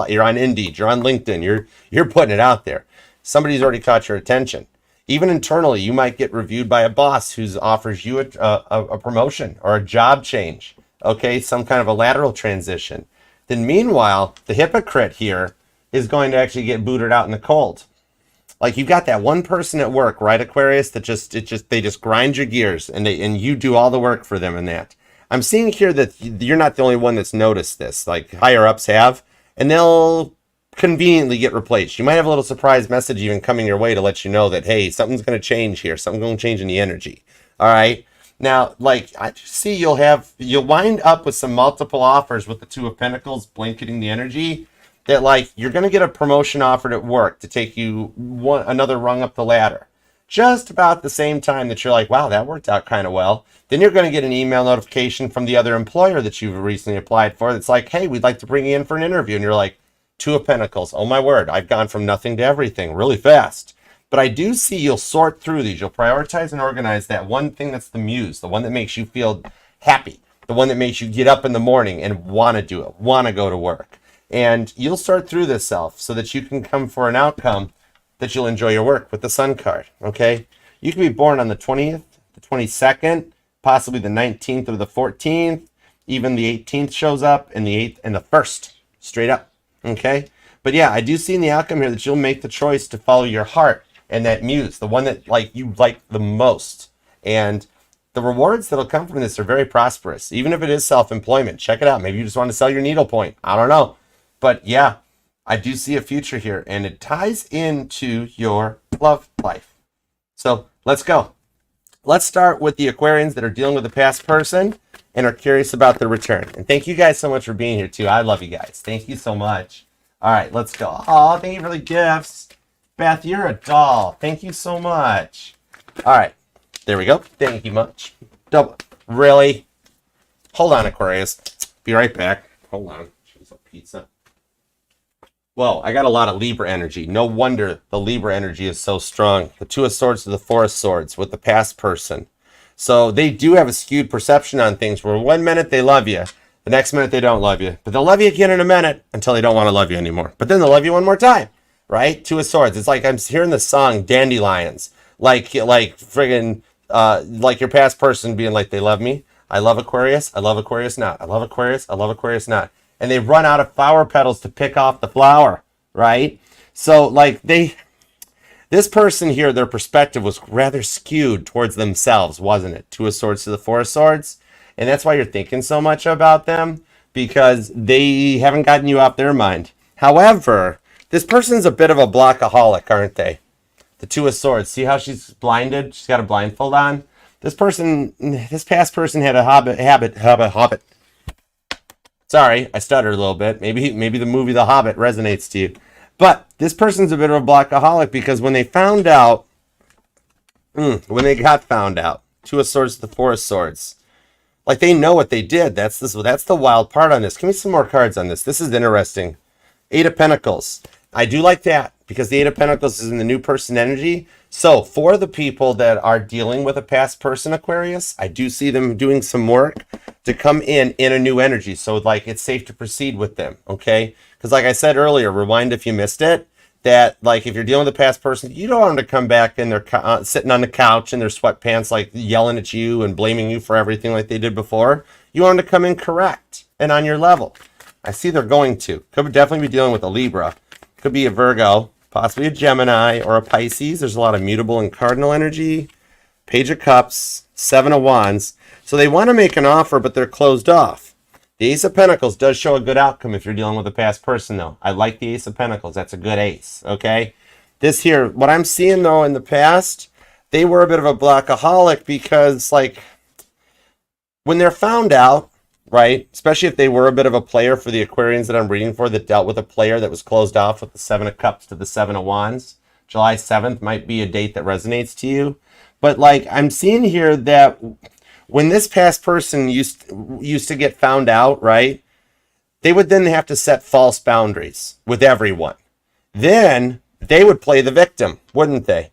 You're on Indeed, you're on LinkedIn, you're putting it out there. Somebody's already caught your attention. Even internally, you might get reviewed by a boss who offers you a promotion or a job change, okay, some kind of a lateral transition. Then meanwhile, the hypocrite here is going to actually get booted out in the cold. Like, you've got that one person at work, right, Aquarius, that they just grind your gears, and you do all the work for them in that. I'm seeing here that you're not the only one that's noticed this. Like, higher ups have, and they'll conveniently get replaced. You might have a little surprise message even coming your way to let you know that, hey, something's going to change here. Something's going to change in the energy. All right. Now, like, I see you'll wind up with some multiple offers with the Two of Pentacles blanketing the energy. That, like, you're going to get a promotion offered at work to take you another rung up the ladder. Just about the same time that you're like, wow, that worked out kind of well. Then you're going to get an email notification from the other employer that you've recently applied for that's like, hey, we'd like to bring you in for an interview. And you're like, Two of Pentacles. Oh, my word. I've gone from nothing to everything really fast. But I do see you'll sort through these. You'll prioritize and organize that one thing that's the muse, the one that makes you feel happy, the one that makes you get up in the morning and want to do it, want to go to work. And you'll sort through this self so that you can come for an outcome that you'll enjoy your work with the Sun card, okay? You can be born on the 20th, the 22nd, possibly the 19th or the 14th. Even the 18th shows up, and the 8th and the 1st, straight up, okay? But yeah, I do see in the outcome here that you'll make the choice to follow your heart and that muse, the one that like you like the most. And the rewards that'll come from this are very prosperous, even if it is self-employment. Check it out. Maybe you just want to sell your needlepoint. I don't know. But yeah, I do see a future here, and it ties into your love life. So let's go. Let's start with the Aquarians that are dealing with a past person and are curious about their return. And thank you guys so much for being here too. I love you guys. Thank you so much. All right, let's go. Oh, thank you for the gifts. Beth, you're a doll. Thank you so much. All right, there we go. Thank you much. Double. Really? Hold on, Aquarius. Be right back. Hold on. Choose a pizza. Well, I got a lot of Libra energy. No wonder the Libra energy is so strong. The Two of Swords to the Four of Swords with the past person. So they do have a skewed perception on things where 1 minute they love you, the next minute they don't love you. But they'll love you again in a minute until they don't want to love you anymore. But then they'll love you one more time, right? Two of Swords. It's like I'm hearing the song Dandelions. Like friggin' like your past person being like, they love me. I love Aquarius. I love Aquarius not. I love Aquarius. I love Aquarius not. And they run out of flower petals to pick off the flower, right? So, like, this person here, their perspective was rather skewed towards themselves, wasn't it? Two of Swords to the Four of Swords. And that's why you're thinking so much about them, because they haven't gotten you off their mind. However, this person's a bit of a blockaholic, aren't they? The Two of Swords. See how she's blinded? She's got a blindfold on. This past person had a habit. Sorry, I stuttered a little bit. Maybe the movie The Hobbit resonates to you. But this person's a bit of a blockaholic because when they found out, got found out, Two of Swords to the Four of Swords, like they know what they did. That's the wild part on this. Give me some more cards on this. This is interesting. Eight of Pentacles. I do like that because the Eight of Pentacles is in the new person energy. So for the people that are dealing with a past person, Aquarius, I do see them doing some work to come in a new energy. So like it's safe to proceed with them, okay? Because like I said earlier, rewind if you missed it, that like if you're dealing with a past person, you don't want them to come back and they're sitting on the couch in their sweatpants, like yelling at you and blaming you for everything like they did before. You want them to come in correct and on your level. I see they're going to. Could definitely be dealing with a Libra. Could be a Virgo, possibly a Gemini, or a Pisces. There's a lot of mutable and cardinal energy. Page of Cups, Seven of Wands. So they want to make an offer, but they're closed off. The Ace of Pentacles does show a good outcome if you're dealing with a past person, though. I like the Ace of Pentacles. That's a good ace, okay? This here, what I'm seeing, though, in the past, they were a bit of a blockaholic because, like, when they're found out, right, especially if they were a bit of a player for the Aquarians that I'm reading for that dealt with a player that was closed off with the Seven of Cups to the Seven of Wands, July 7th might be a date that resonates to you. But, like, I'm seeing here that when this past person used to get found out, right, they would then have to set false boundaries with everyone. Then they would play the victim, wouldn't they?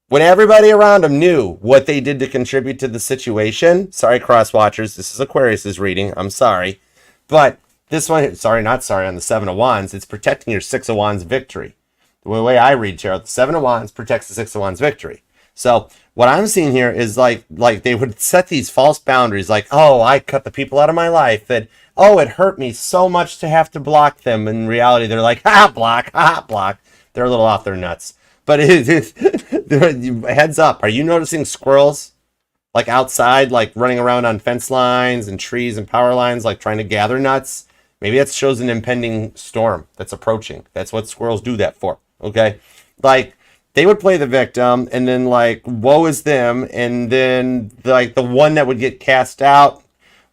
When everybody around them knew what they did to contribute to the situation, sorry, cross watchers, this is Aquarius's reading, I'm sorry. But this one, sorry, not sorry, on the Seven of Wands, it's protecting your Six of Wands victory. The way I read tarot, the Seven of Wands protects the Six of Wands victory. So what I'm seeing here is like they would set these false boundaries, like, oh, I cut the people out of my life that, oh, it hurt me so much to have to block them. In reality, they're like, block. They're a little off their nuts. But heads up, are you noticing squirrels like outside, like running around on fence lines and trees and power lines, like trying to gather nuts? Maybe that shows an impending storm that's approaching. That's what squirrels do that for, okay? Like, they would play the victim, and then, like, woe is them, and then, like, the one that would get cast out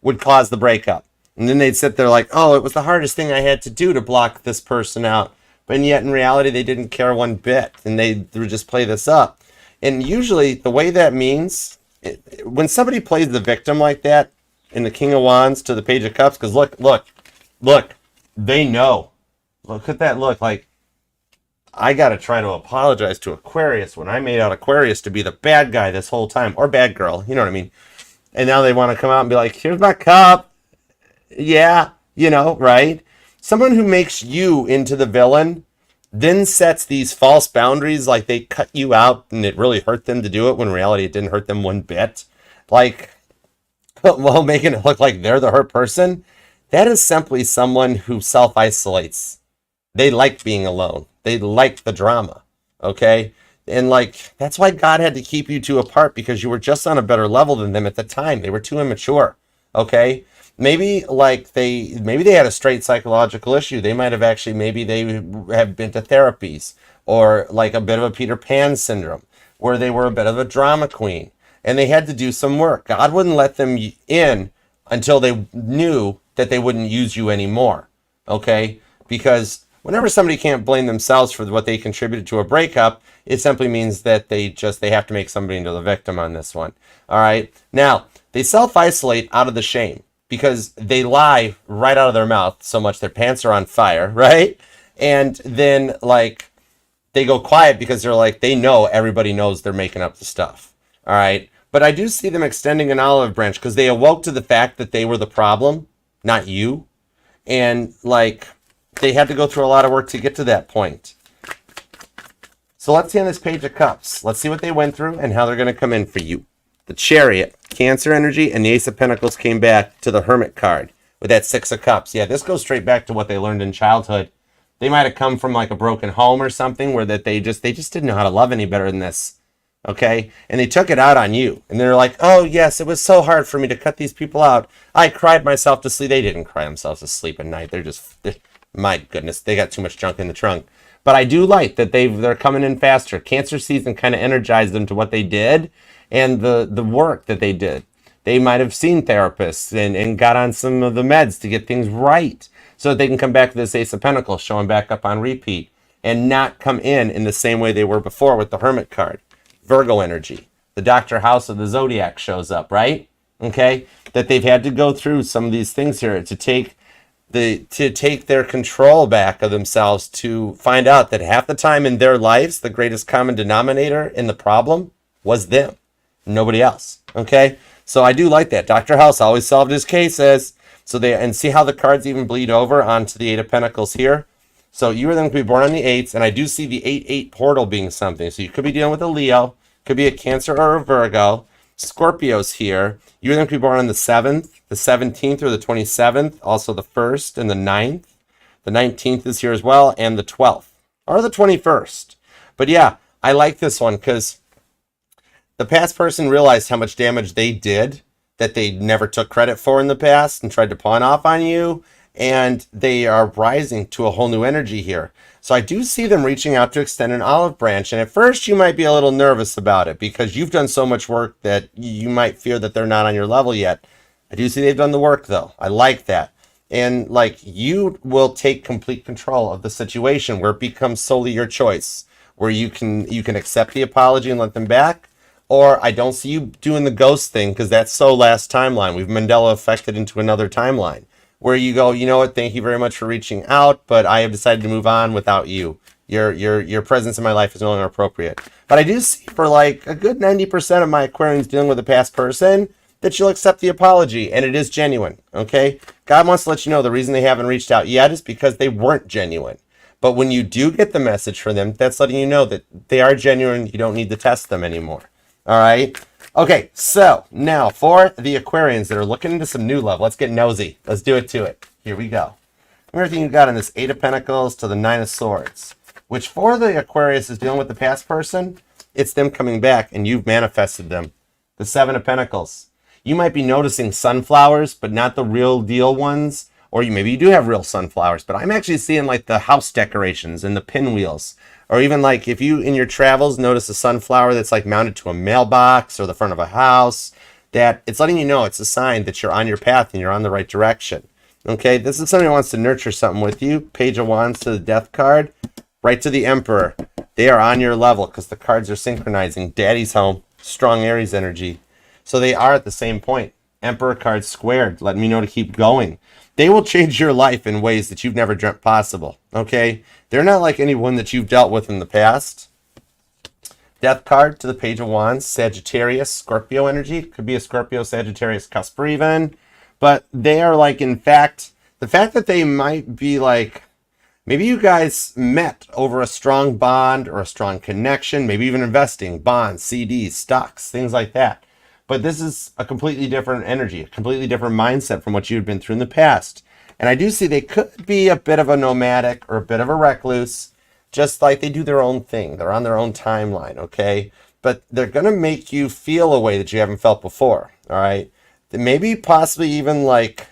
would cause the breakup. And then they'd sit there like, oh, it was the hardest thing I had to do to block this person out. But yet, in reality, they didn't care one bit, and they would just play this up. And usually, the way that means, when somebody plays the victim like that, in the King of Wands to the Page of Cups, because look, they know. Look at that look, like, I got to try to apologize to Aquarius when I made out Aquarius to be the bad guy this whole time, or bad girl, you know what I mean? And now they want to come out and be like, here's my cup. Yeah, you know, right? Someone who makes you into the villain then sets these false boundaries, like they cut you out and it really hurt them to do it, when in reality it didn't hurt them one bit. Like, well, making it look like they're the hurt person. That is simply someone who self-isolates. They like being alone. They like the drama, okay? And, like, that's why God had to keep you two apart, because you were just on a better level than them at the time. They were too immature, okay? Maybe, like, they had a straight psychological issue. They might have actually, maybe they have been to therapies, or, like, a bit of a Peter Pan syndrome, where they were a bit of a drama queen, and they had to do some work. God wouldn't let them in until they knew that they wouldn't use you anymore, okay? Because whenever somebody can't blame themselves for what they contributed to a breakup, it simply means that they have to make somebody into the victim on this one. All right. Now, they self-isolate out of the shame because they lie right out of their mouth so much their pants are on fire, right? And then, like, they go quiet because they're like, they know everybody knows they're making up the stuff. All right. But I do see them extending an olive branch because they awoke to the fact that they were the problem, not you. And, like, they had to go through a lot of work to get to that point. So let's see on this Page of Cups. Let's see what they went through and how they're going to come in for you. The Chariot, Cancer energy, and the Ace of Pentacles came back to the Hermit card with that Six of Cups. Yeah, this goes straight back to what they learned in childhood. They might have come from like a broken home or something where that they just didn't know how to love any better than this. Okay? And they took it out on you. And they're like, oh, yes, it was so hard for me to cut these people out. I cried myself to sleep. They didn't cry themselves to sleep at night. My goodness, they got too much junk in the trunk. But I do like that they're coming in faster. Cancer season kind of energized them to what they did and the work that they did. They might have seen therapists and got on some of the meds to get things right so that they can come back to this Ace of Pentacles, showing back up on repeat, and not come in the same way they were before with the Hermit card. Virgo energy. The Dr. House of the Zodiac shows up, right? Okay? That they've had to go through some of these things here to take their control back of themselves, to find out that half the time in their lives, the greatest common denominator in the problem was them, nobody else. Okay? So I do like that. Dr. House always solved his cases. And see how the cards even bleed over onto the Eight of Pentacles here. So you were then to be born on the 8th, and I do see the 8-8 portal being something. So you could be dealing with a Leo, could be a Cancer or a Virgo. Scorpio's here. You were then to be born on the 7th, the 17th, or the 27th, also the 1st and the 9th. The 19th is here as well, and the 12th, or the 21st. But yeah, I like this one because the past person realized how much damage they did that they never took credit for in the past and tried to pawn off on you. And they are rising to a whole new energy here. So I do see them reaching out to extend an olive branch. And at first you might be a little nervous about it because you've done so much work that you might fear that they're not on your level yet. I do see they've done the work though. I like that. And like, you will take complete control of the situation where it becomes solely your choice, where you can accept the apology and let them back. Or I don't see you doing the ghost thing because that's so last timeline. We've Mandela affected into another timeline where you go, you know what, thank you very much for reaching out, but I have decided to move on without you. Your presence in my life is no longer appropriate. But I do see for like a good 90% of my Aquarians dealing with a past person that you'll accept the apology, and it is genuine, okay? God wants to let you know the reason they haven't reached out yet is because they weren't genuine. But when you do get the message from them, that's letting you know that they are genuine. You don't need to test them anymore, all right? Okay, so now for the Aquarians that are looking into some new love, let's get nosy. Let's do it to it. Here we go. Everything you got in this 8 of Pentacles to the 9 of Swords, which for the Aquarius is dealing with the past person, it's them coming back and you've manifested them. The 7 of Pentacles. You might be noticing sunflowers, but not the real deal ones. Or maybe you do have real sunflowers, but I'm actually seeing like the house decorations and the pinwheels. Or even like if you in your travels notice a sunflower that's like mounted to a mailbox or the front of a house, that it's letting you know it's a sign that you're on your path and you're on the right direction. Okay, this is somebody who wants to nurture something with you. Page of Wands to the Death card, right to the Emperor. They are on your level because the cards are synchronizing. Daddy's home, strong Aries energy. So they are at the same point. Emperor card squared, letting me know to keep going. They will change your life in ways that you've never dreamt possible, okay? They're not like anyone that you've dealt with in the past. Death card to the Page of Wands, Sagittarius, Scorpio energy. Could be a Scorpio, Sagittarius cusper even. But they are like, in fact, the fact that they might be like, maybe you guys met over a strong bond or a strong connection, maybe even investing, bonds, CDs, stocks, things like that. But this is a completely different energy, a completely different mindset from what you had been through in the past. And I do see they could be a bit of a nomadic or a bit of a recluse, just like they do their own thing. They're on their own timeline, okay? But they're going to make you feel a way that you haven't felt before, all right? Maybe possibly even like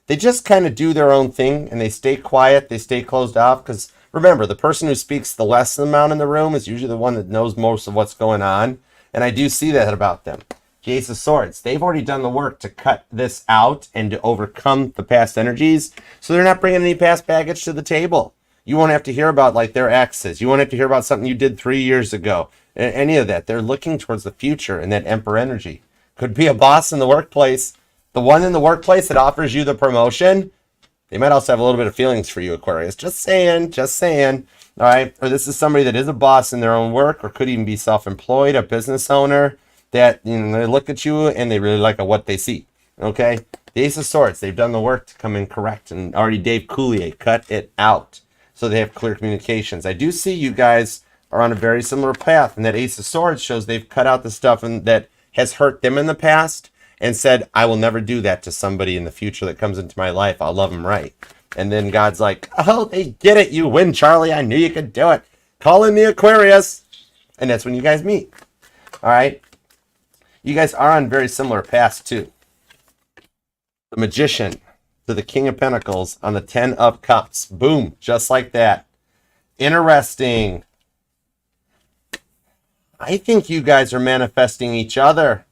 they just kind of do their own thing and they stay quiet, they stay closed off. Because remember, the person who speaks the less amount in the room is usually the one that knows most of what's going on. And I do see that about them. The Ace of Swords, they've already done the work to cut this out and to overcome the past energies. So they're not bringing any past baggage to the table. You won't have to hear about like their exes. You won't have to hear about something you did 3 years ago. Any of that. They're looking towards the future and that Emperor energy. Could be a boss in the workplace. The one in the workplace that offers you the promotion, they might also have a little bit of feelings for you, Aquarius. Just saying, just saying. All right. Or this is somebody that is a boss in their own work or could even be self-employed, a business owner. That, you know, they look at you and they really like what they see, okay? The Ace of Swords, they've done the work to come in correct, and already Dave Coulier cut it out, so they have clear communications. I do see you guys are on a very similar path, and that Ace of Swords shows they've cut out the stuff that has hurt them in the past and said, I will never do that to somebody in the future that comes into my life. I'll love them right. And then God's like, oh, they get it. You win, Charlie. I knew you could do it. Call in the Aquarius. And that's when you guys meet, all right? You guys are on very similar paths too. The Magician to the King of Pentacles on the 10 of Cups. Boom, just like that. Interesting. I think you guys are manifesting each other.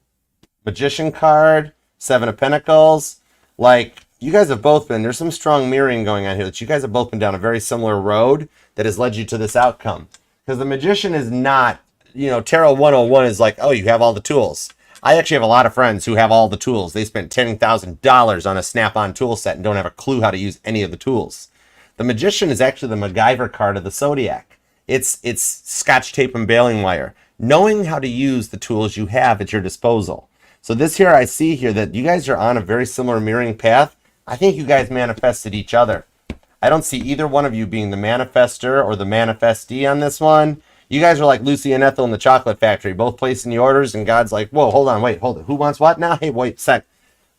Magician card, 7 of Pentacles. Like, you guys have both been, there's some strong mirroring going on here, that you guys have both been down a very similar road that has led you to this outcome. Because the Magician is not, you know, Tarot 101 is like, oh, you have all the tools. I actually have a lot of friends who have all the tools. They spent $10,000 on a snap-on tool set and don't have a clue how to use any of the tools. The Magician is actually the MacGyver card of the ZODIAC. It's scotch tape and baling wire. Knowing how to use the tools you have at your disposal. So this here, I see here that you guys are on a very similar mirroring path. I think you guys manifested each other. I don't see either one of you being the manifester or the manifestee on this one. You guys are like Lucy and Ethel in the chocolate factory, both placing the orders, and God's like, whoa, hold on, wait, hold it. Who wants what now? Hey, wait a sec.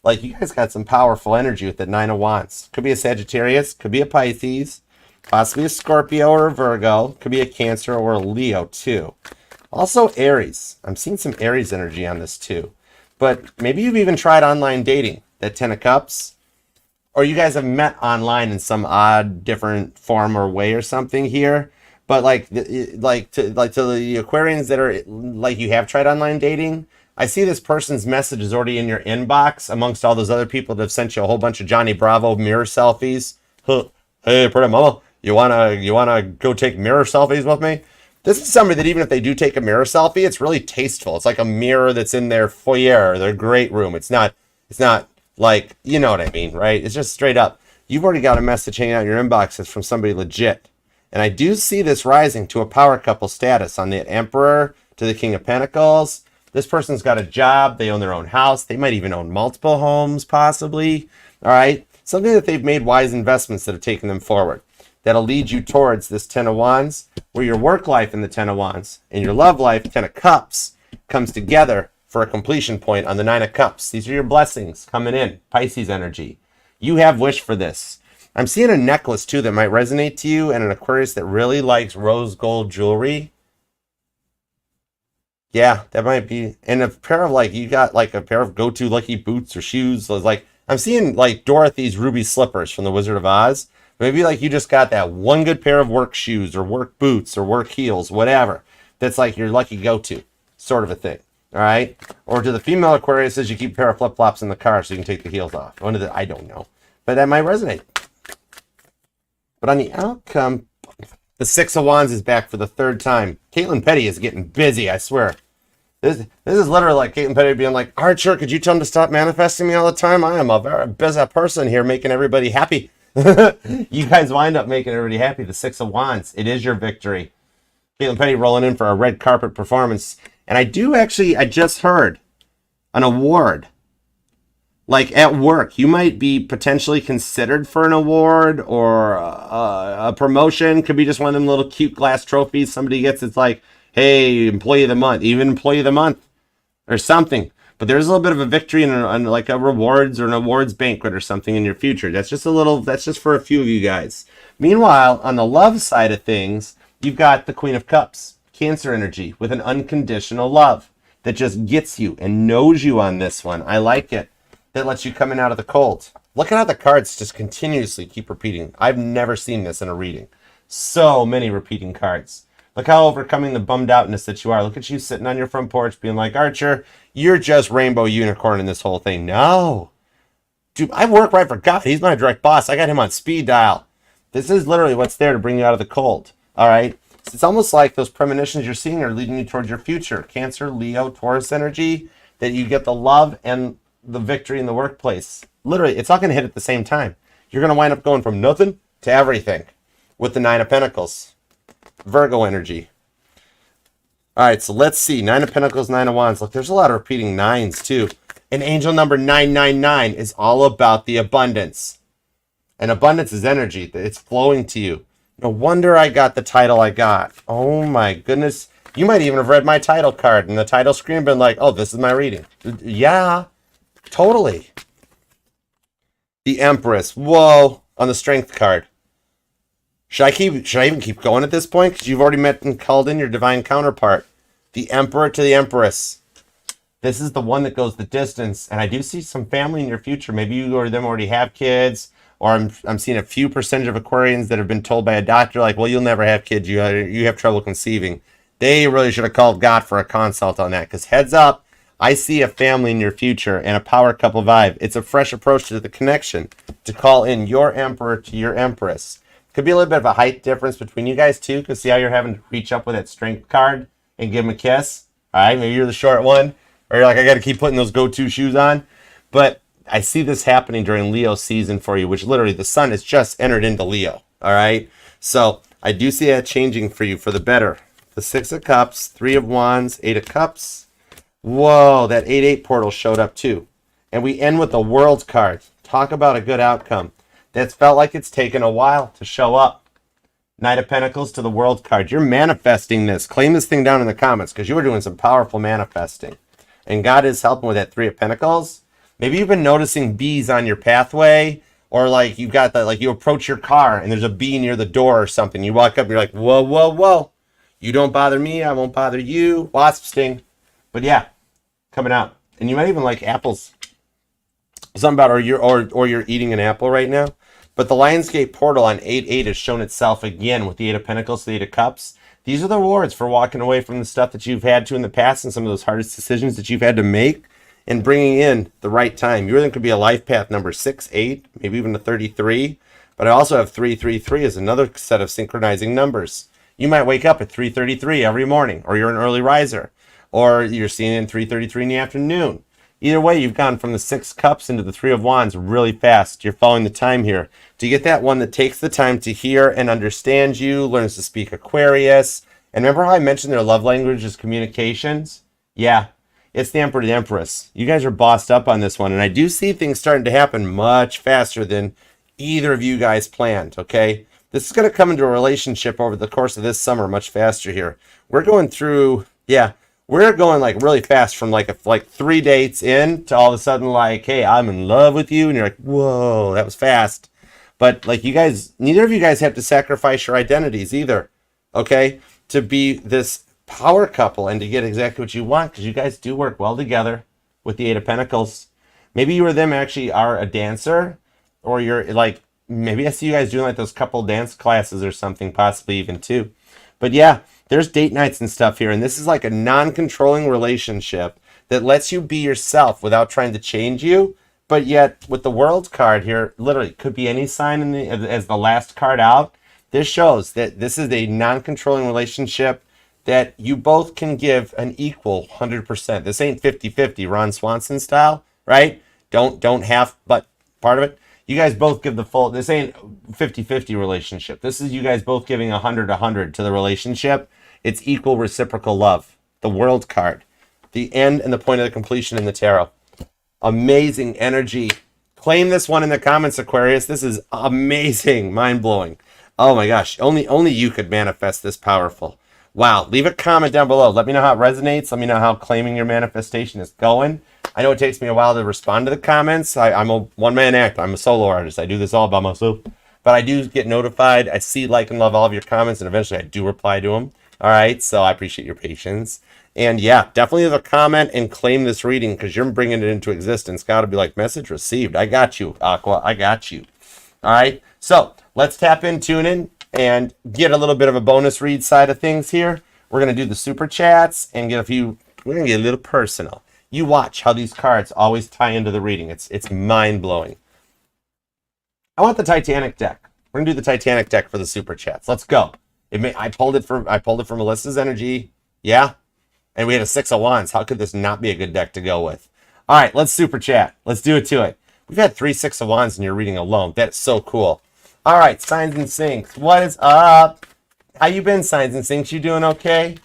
Like, you guys got some powerful energy with the Nine of Wands. Could be a Sagittarius, could be a Pisces, possibly a Scorpio or a Virgo, could be a Cancer or a Leo too. Also Aries. I'm seeing some Aries energy on this too. But maybe you've even tried online dating, that 10 of Cups. Or you guys have met online in some odd, different form or way or something here. But like to the Aquarians that are like, you have tried online dating, I see this person's message is already in your inbox amongst all those other people that have sent you a whole bunch of Johnny Bravo mirror selfies. Hey, pretty mama, you wanna go take mirror selfies with me? This is somebody that even if they do take a mirror selfie, it's really tasteful. It's like a mirror that's in their foyer, their great room. It's not like, you know what I mean, right? It's just straight up. You've already got a message hanging out in your inbox that's from somebody legit. And I do see this rising to a power couple status on the Emperor to the King of Pentacles. This person's got a job. They own their own house. They might even own multiple homes, possibly. All right. Something that they've made wise investments that have taken them forward. That'll lead you towards this 10 of Wands, where your work life in the 10 of Wands and your love life, 10 of Cups, comes together for a completion point on the 9 of Cups. These are your blessings coming in. Pisces energy. You have wish for this. I'm seeing a necklace too that might resonate to you, and an Aquarius that really likes rose gold jewelry. Yeah, that might be. And a pair of, like, you got like a pair of go-to lucky boots or shoes. So it's like, I'm seeing like Dorothy's ruby slippers from the Wizard of Oz. Maybe like you just got that one good pair of work shoes or work boots or work heels, whatever. That's like your lucky go-to sort of a thing. All right. Or to the female Aquarius, you keep a pair of flip-flops in the car so you can take the heels off. One of the, I don't know, but that might resonate. But on the outcome, the 6 of Wands is back for the third time. Caitlin Petty is getting busy, I swear. This is literally like Caitlin Petty being like, Archer, could you tell him to stop manifesting me all the time? I am a very busy person here making everybody happy. You guys wind up making everybody happy. The 6 of Wands, it is your victory. Caitlin Petty rolling in for a red carpet performance. And I just heard an award. Like at work, you might be potentially considered for an award or a promotion. Could be just one of them little cute glass trophies somebody gets. It's like, hey, employee of the month, even employee of the month or something. But there's a little bit of a victory and like a rewards or an awards banquet or something in your future. That's just for a few of you guys. Meanwhile, on the love side of things, you've got the Queen of Cups, Cancer energy with an unconditional love that just gets you and knows you on this one. I like it. That lets you come in out of the cold. Look at how the cards just continuously keep repeating. I've never seen this in a reading. So many repeating cards. Look how overcoming the bummed outness that you are. Look at you sitting on your front porch being like, Archer, you're just rainbow unicorn in this whole thing. No. Dude, I work right for God. He's my direct boss. I got him on speed dial. This is literally what's there to bring you out of the cold. All right? So it's almost like those premonitions you're seeing are leading you towards your future. Cancer, Leo, Taurus energy, that you get the love and the victory in the workplace. Literally, it's all going to hit at the same time. You're going to wind up going from nothing to everything with the 9 of Pentacles. Virgo energy. All right, so let's see. 9 of Pentacles, 9 of Wands. Look, there's a lot of repeating 9s too. And angel number 999 is all about the abundance. And abundance is energy. It's flowing to you. No wonder I got the title I got. Oh my goodness. You might even have read my title card and the title screen and been like, oh, this is my reading. Yeah. Totally. The Empress. Whoa. On the Strength card. Should I even keep going at this point? Because you've already met and called in your divine counterpart. The Emperor to the Empress. This is the one that goes the distance. And I do see some family in your future. Maybe you or them already have kids. Or I'm seeing a few percentage of Aquarians that have been told by a doctor, like, well, you'll never have kids. You have trouble conceiving. They really should have called God for a consult on that. Because heads up, I see a family in your future and a power couple vibe. It's a fresh approach to the connection to call in your Emperor to your Empress. Could be a little bit of a height difference between you guys too. Because see how you're having to reach up with that Strength card and give him a kiss? All right, maybe you're the short one. Or you're like, I got to keep putting those go-to shoes on. But I see this happening during Leo season for you, which literally the sun has just entered into Leo. All right. So I do see that changing for you for the better. The 6 of Cups, 3 of Wands, 8 of Cups. Whoa, that 8-8 portal showed up too. And we end with the World card. Talk about a good outcome. That's felt like it's taken a while to show up. Knight of Pentacles to the World card. You're manifesting this. Claim this thing down in the comments because you were doing some powerful manifesting. And God is helping with that 3 of Pentacles. Maybe you've been noticing bees on your pathway, or like you've got that, like you approach your car and there's a bee near the door or something. You walk up, you're like, whoa, whoa, whoa. You don't bother me, I won't bother you. Wasp sting. But yeah, coming out. And you might even like apples. Something about, or you're eating an apple right now. But the Lionsgate portal on 8/8 has shown itself again with the Eight of Pentacles, the Eight of Cups. These are the rewards for walking away from the stuff that you've had to in the past and some of those hardest decisions that you've had to make, and bringing in the right time. Your rhythm could be a life path number 6, 8, maybe even a 33. But I also have 333 as another set of synchronizing numbers. You might wake up at 3:33 every morning, or you're an early riser, or you're seeing it in 3:33 in the afternoon. Either way, you've gone from the 6 cups into the 3 of wands really fast. You're following the time here. To get that one that takes the time to hear and understand you, learns to speak Aquarius. And remember how I mentioned their love language is communications? Yeah, it's the Emperor and the Empress. You guys are bossed up on this one. And I do see things starting to happen much faster than either of you guys planned, okay? This is going to come into a relationship over the course of this summer much faster here. We're going through, we're going like really fast from like 3 dates in to all of a sudden like, hey, I'm in love with you. And you're like, whoa, that was fast. But like you guys, neither of you guys have to sacrifice your identities either, okay? To be this power couple and to get exactly what you want, because you guys do work well together with the Eight of Pentacles. Maybe you or them actually are a dancer, or you're like, maybe I see you guys doing like those couple dance classes or something, possibly even too. But yeah, there's date nights and stuff here. And this is like a non-controlling relationship that lets you be yourself without trying to change you. But yet with the World card here, literally could be any sign in as the last card out. This shows that this is a non-controlling relationship that you both can give an equal 100%. This ain't 50-50 Ron Swanson style, right? Don't half, but part of it. You guys both give the full. This ain't 50-50 relationship. This is you guys both giving 100-100 to the relationship. It's equal reciprocal love. The World card. The end and the point of the completion in the tarot. Amazing energy. Claim this one in the comments, Aquarius. This is amazing. Mind-blowing. Oh my gosh. Only you could manifest this powerful. Wow. Leave a comment down below. Let me know how it resonates. Let me know how claiming your manifestation is going. I know it takes me a while to respond to the comments. I'm a one-man act. I'm a solo artist. I do this all by myself. But I do get notified. I see, like, and love all of your comments, and eventually I do reply to them. All right? So I appreciate your patience. And yeah, definitely leave a comment and claim this reading because you're bringing it into existence. Got to be like, message received. I got you, Aqua. I got you. All right? So let's tap in, tune in, and get a little bit of a bonus read side of things here. We're going to do the super chats and get a few, we're going to get a little personal. You watch how these cards always tie into the reading. It's mind-blowing. I want the Titanic deck. We're going to do the Titanic deck for the super chats. Let's go. I pulled it from Melissa's energy. Yeah. And we had a 6 of wands. How could this not be a good deck to go with? All right, let's super chat. Let's do it to it. We've had 3 6 of wands in your reading alone. That's so cool. All right, signs and sinks. What is up? How you been, signs and sinks? You doing okay?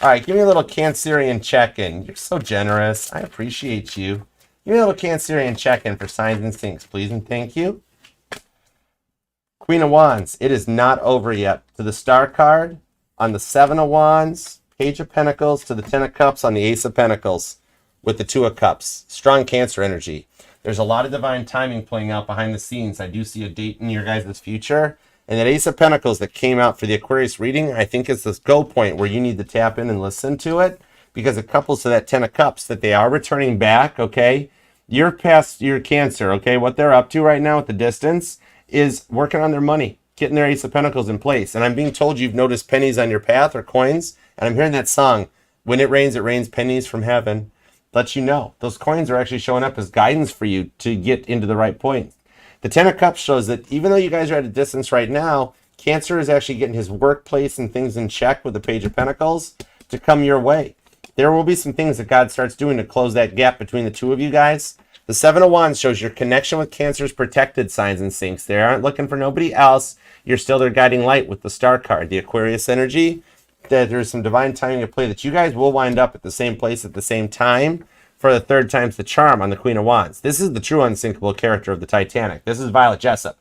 All right, give me a little Cancerian check-in. You're so generous. I appreciate you. Give me a little Cancerian check-in for signs and sinks, please, and thank you. Queen of Wands. It is not over yet. To the Star card on the 7 of Wands, Page of Pentacles, to the 10 of Cups on the Ace of Pentacles with the 2 of Cups. Strong Cancer energy. There's a lot of divine timing playing out behind the scenes. I do see a date in your guys' future. And that Ace of Pentacles that came out for the Aquarius reading, I think is this go point where you need to tap in and listen to it because it couples to that 10 of Cups that they are returning back, okay? You're past your Cancer, okay? What they're up to right now at the distance is working on their money, getting their Ace of Pentacles in place. And I'm being told you've noticed pennies on your path or coins. And I'm hearing that song, when it rains pennies from heaven. Let you know. Those coins are actually showing up as guidance for you to get into the right point. The 10 of Cups shows that even though you guys are at a distance right now, Cancer is actually getting his workplace and things in check with the Page of Pentacles to come your way. There will be some things that God starts doing to close that gap between the two of you guys. The 7 of Wands shows your connection with Cancer's protected, signs and sinks. They aren't looking for nobody else. You're still their guiding light with the Star card, the Aquarius energy. That there's some divine timing at play that you guys will wind up at the same place at the same time. For the 3rd time's the charm on the Queen of Wands. This is the true unsinkable character of the Titanic. This is Violet Jessup.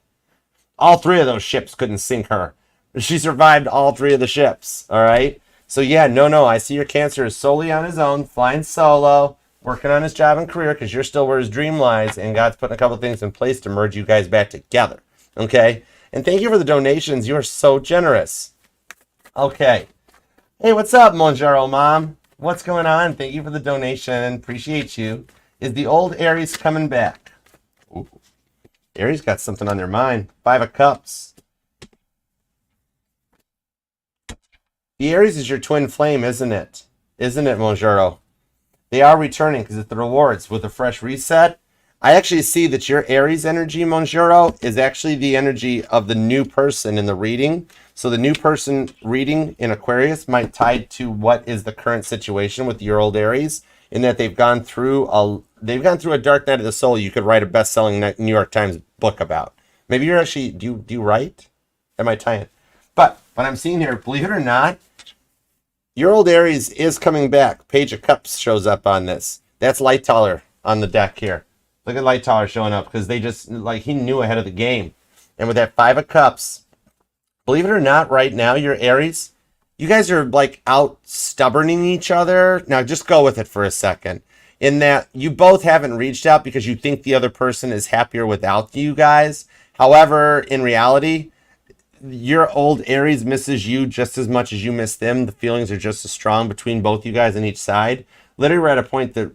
All 3 of those ships couldn't sink her. She survived all 3 of the ships. All right. So yeah, no. I see your Cancer is solely on his own, flying solo, working on his job and career because you're still where his dream lies, and God's putting a couple things in place to merge you guys back together. Okay? And thank you for the donations. You are so generous. Okay. Hey, what's up, Monjaro Mom? What's going on? Thank you for the donation. Appreciate you. Is the old Aries coming back? Ooh. Aries got something on their mind. 5 of Cups. The Aries is your twin flame, isn't it? Isn't it, Monjaro? They are returning because it's the rewards with a fresh reset. I actually see that your Aries energy, Monjaro, is actually the energy of the new person in the reading. So the new person reading in Aquarius might tie to what is the current situation with your old Aries, in that they've gone through a dark night of the soul you could write a best-selling New York Times book about. Maybe you're actually, do you write? Am I tying? But what I'm seeing here, believe it or not, your old Aries is coming back. Page of Cups shows up on this. That's Light Toller on the deck here. Look at Light Toller showing up because they just, like, he knew ahead of the game. And with that 5 of Cups, believe it or not, right now, your Aries, you guys are, like, out stubborning each other. Now, just go with it for a second. In that you both haven't reached out because you think the other person is happier without you guys. However, in reality, your old Aries misses you just as much as you miss them. The feelings are just as strong between both you guys on each side. Literally, we're at a point that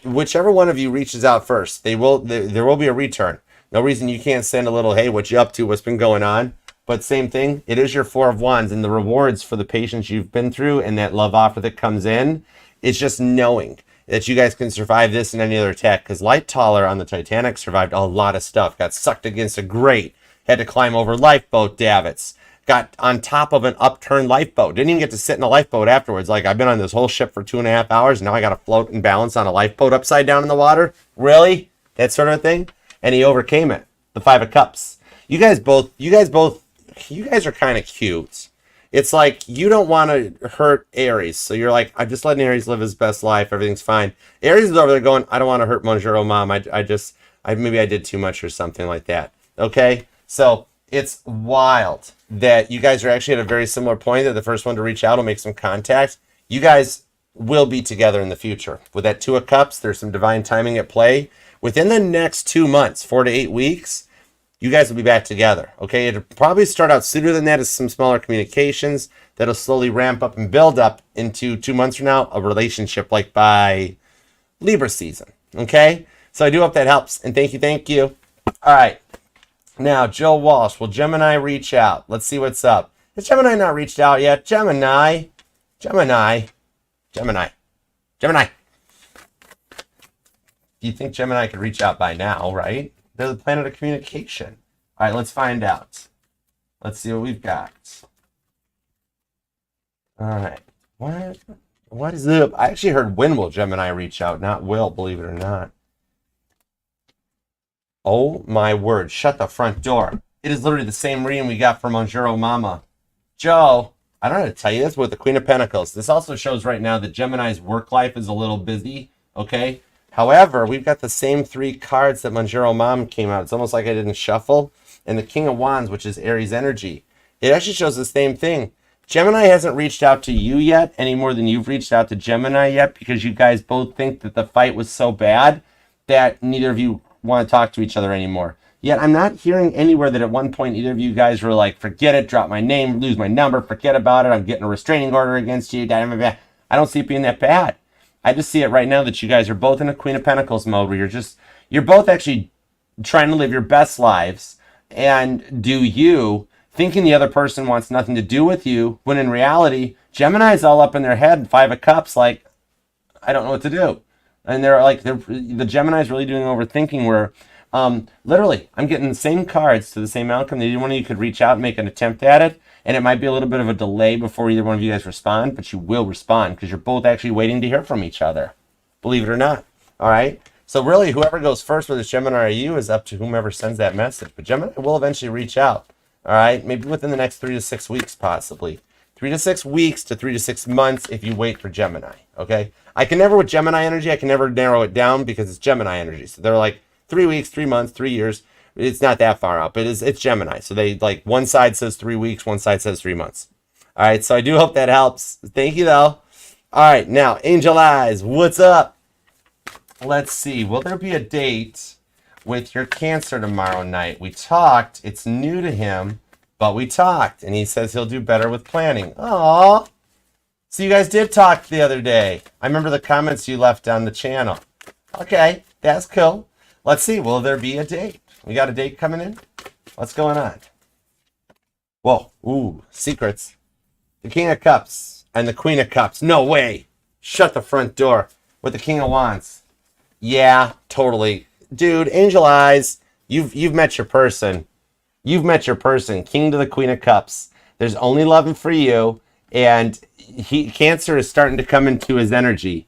whichever one of you reaches out first, there will be a return. No reason you can't send a little, hey, what you up to? What's been going on? But same thing, it is your 4 of Wands, and the rewards for the patience you've been through and that love offer that comes in, it's just knowing that you guys can survive this and any other attack. Because Light Toller on the Titanic survived a lot of stuff. Got sucked against a grate, had to climb over lifeboat davits, got on top of an upturned lifeboat, didn't even get to sit in a lifeboat afterwards. Like, I've been on this whole ship for 2.5 hours, now I got to float and balance on a lifeboat upside down in the water. Really? That sort of thing. And he overcame it. The 5 of Cups. You guys are kind of cute. It's like you don't want to hurt Aries, so you're like, I'm just letting Aries live his best life. Everything's fine. Aries is over there going, I don't want to hurt Monjaro Mom. Maybe I did too much or something like that. Okay, so it's wild that you guys are actually at a very similar point. That the first one to reach out will make some contact. You guys will be together in the future. With that 2 of Cups, there's some divine timing at play. Within the next 2 months, 4 to 8 weeks, you guys will be back together, okay? It'll probably start out sooner than that as some smaller communications that'll slowly ramp up and build up into 2 months from now, a relationship like by Libra season, okay? So I do hope that helps, and thank you. All right, now, Joe Walsh, will Gemini reach out? Let's see what's up. Has Gemini not reached out yet? Gemini. Do you think Gemini could reach out by now, right? They're the planet of communication. All right, let's find out. Let's see what we've got. All right. What is up? I actually heard when will Gemini reach out, not will, believe it or not. Oh, my word. Shut the front door. It is literally the same reading we got from Monjaro Mama. Joe, I don't know how to tell you this, but with the Queen of Pentacles, this also shows right now that Gemini's work life is a little busy, okay? However, we've got the same 3 cards that Monjaro Mom came out. It's almost like I didn't shuffle. And the King of Wands, which is Aries energy. It actually shows the same thing. Gemini hasn't reached out to you yet any more than you've reached out to Gemini yet, because you guys both think that the fight was so bad that neither of you want to talk to each other anymore. Yet I'm not hearing anywhere that at one point either of you guys were like, forget it, drop my name, lose my number, forget about it, I'm getting a restraining order against you. I don't see it being that bad. I just see it right now that you guys are both in a Queen of Pentacles mode where you're both actually trying to live your best lives and do you, thinking the other person wants nothing to do with you, when in reality, Gemini's all up in their head, 5 of Cups, like, I don't know what to do. And the Gemini's really doing overthinking where, literally, I'm getting the same cards to the same outcome that either one of you could reach out and make an attempt at it. And it might be a little bit of a delay before either one of you guys respond, but you will respond because you're both actually waiting to hear from each other. Believe it or not. All right? So really, whoever goes first, whether it's Gemini or you, is up to whomever sends that message. But Gemini will eventually reach out. All right? Maybe within the next 3 to 6 weeks, possibly. 3 to 6 weeks to 3 to 6 months if you wait for Gemini. Okay? I can never, with Gemini energy, I can never narrow it down because it's Gemini energy. So they're like 3 weeks, 3 months, 3 years. It's not that far out, but it's Gemini. So they, like, one side says 3 weeks, one side says 3 months. All right, so I do hope that helps. Thank you, though. All right, now, Angel Eyes, what's up? let's see. Will there be a date with your Cancer tomorrow night? We talked. It's new to him, but we talked. And he says he'll do better with planning. Aww. So you guys did talk the other day. I remember the comments you left on the channel. Okay, that's cool. Let's see. Will there be a date? We got a date coming in? What's going on? Whoa. Ooh, secrets. The King of Cups and the Queen of Cups. No way. Shut the front door with the King of Wands. Yeah, totally. Dude, angel eyes. You've met your person. You've met your person. King to the Queen of Cups. There's only loving for you. And Cancer is starting to come into his energy.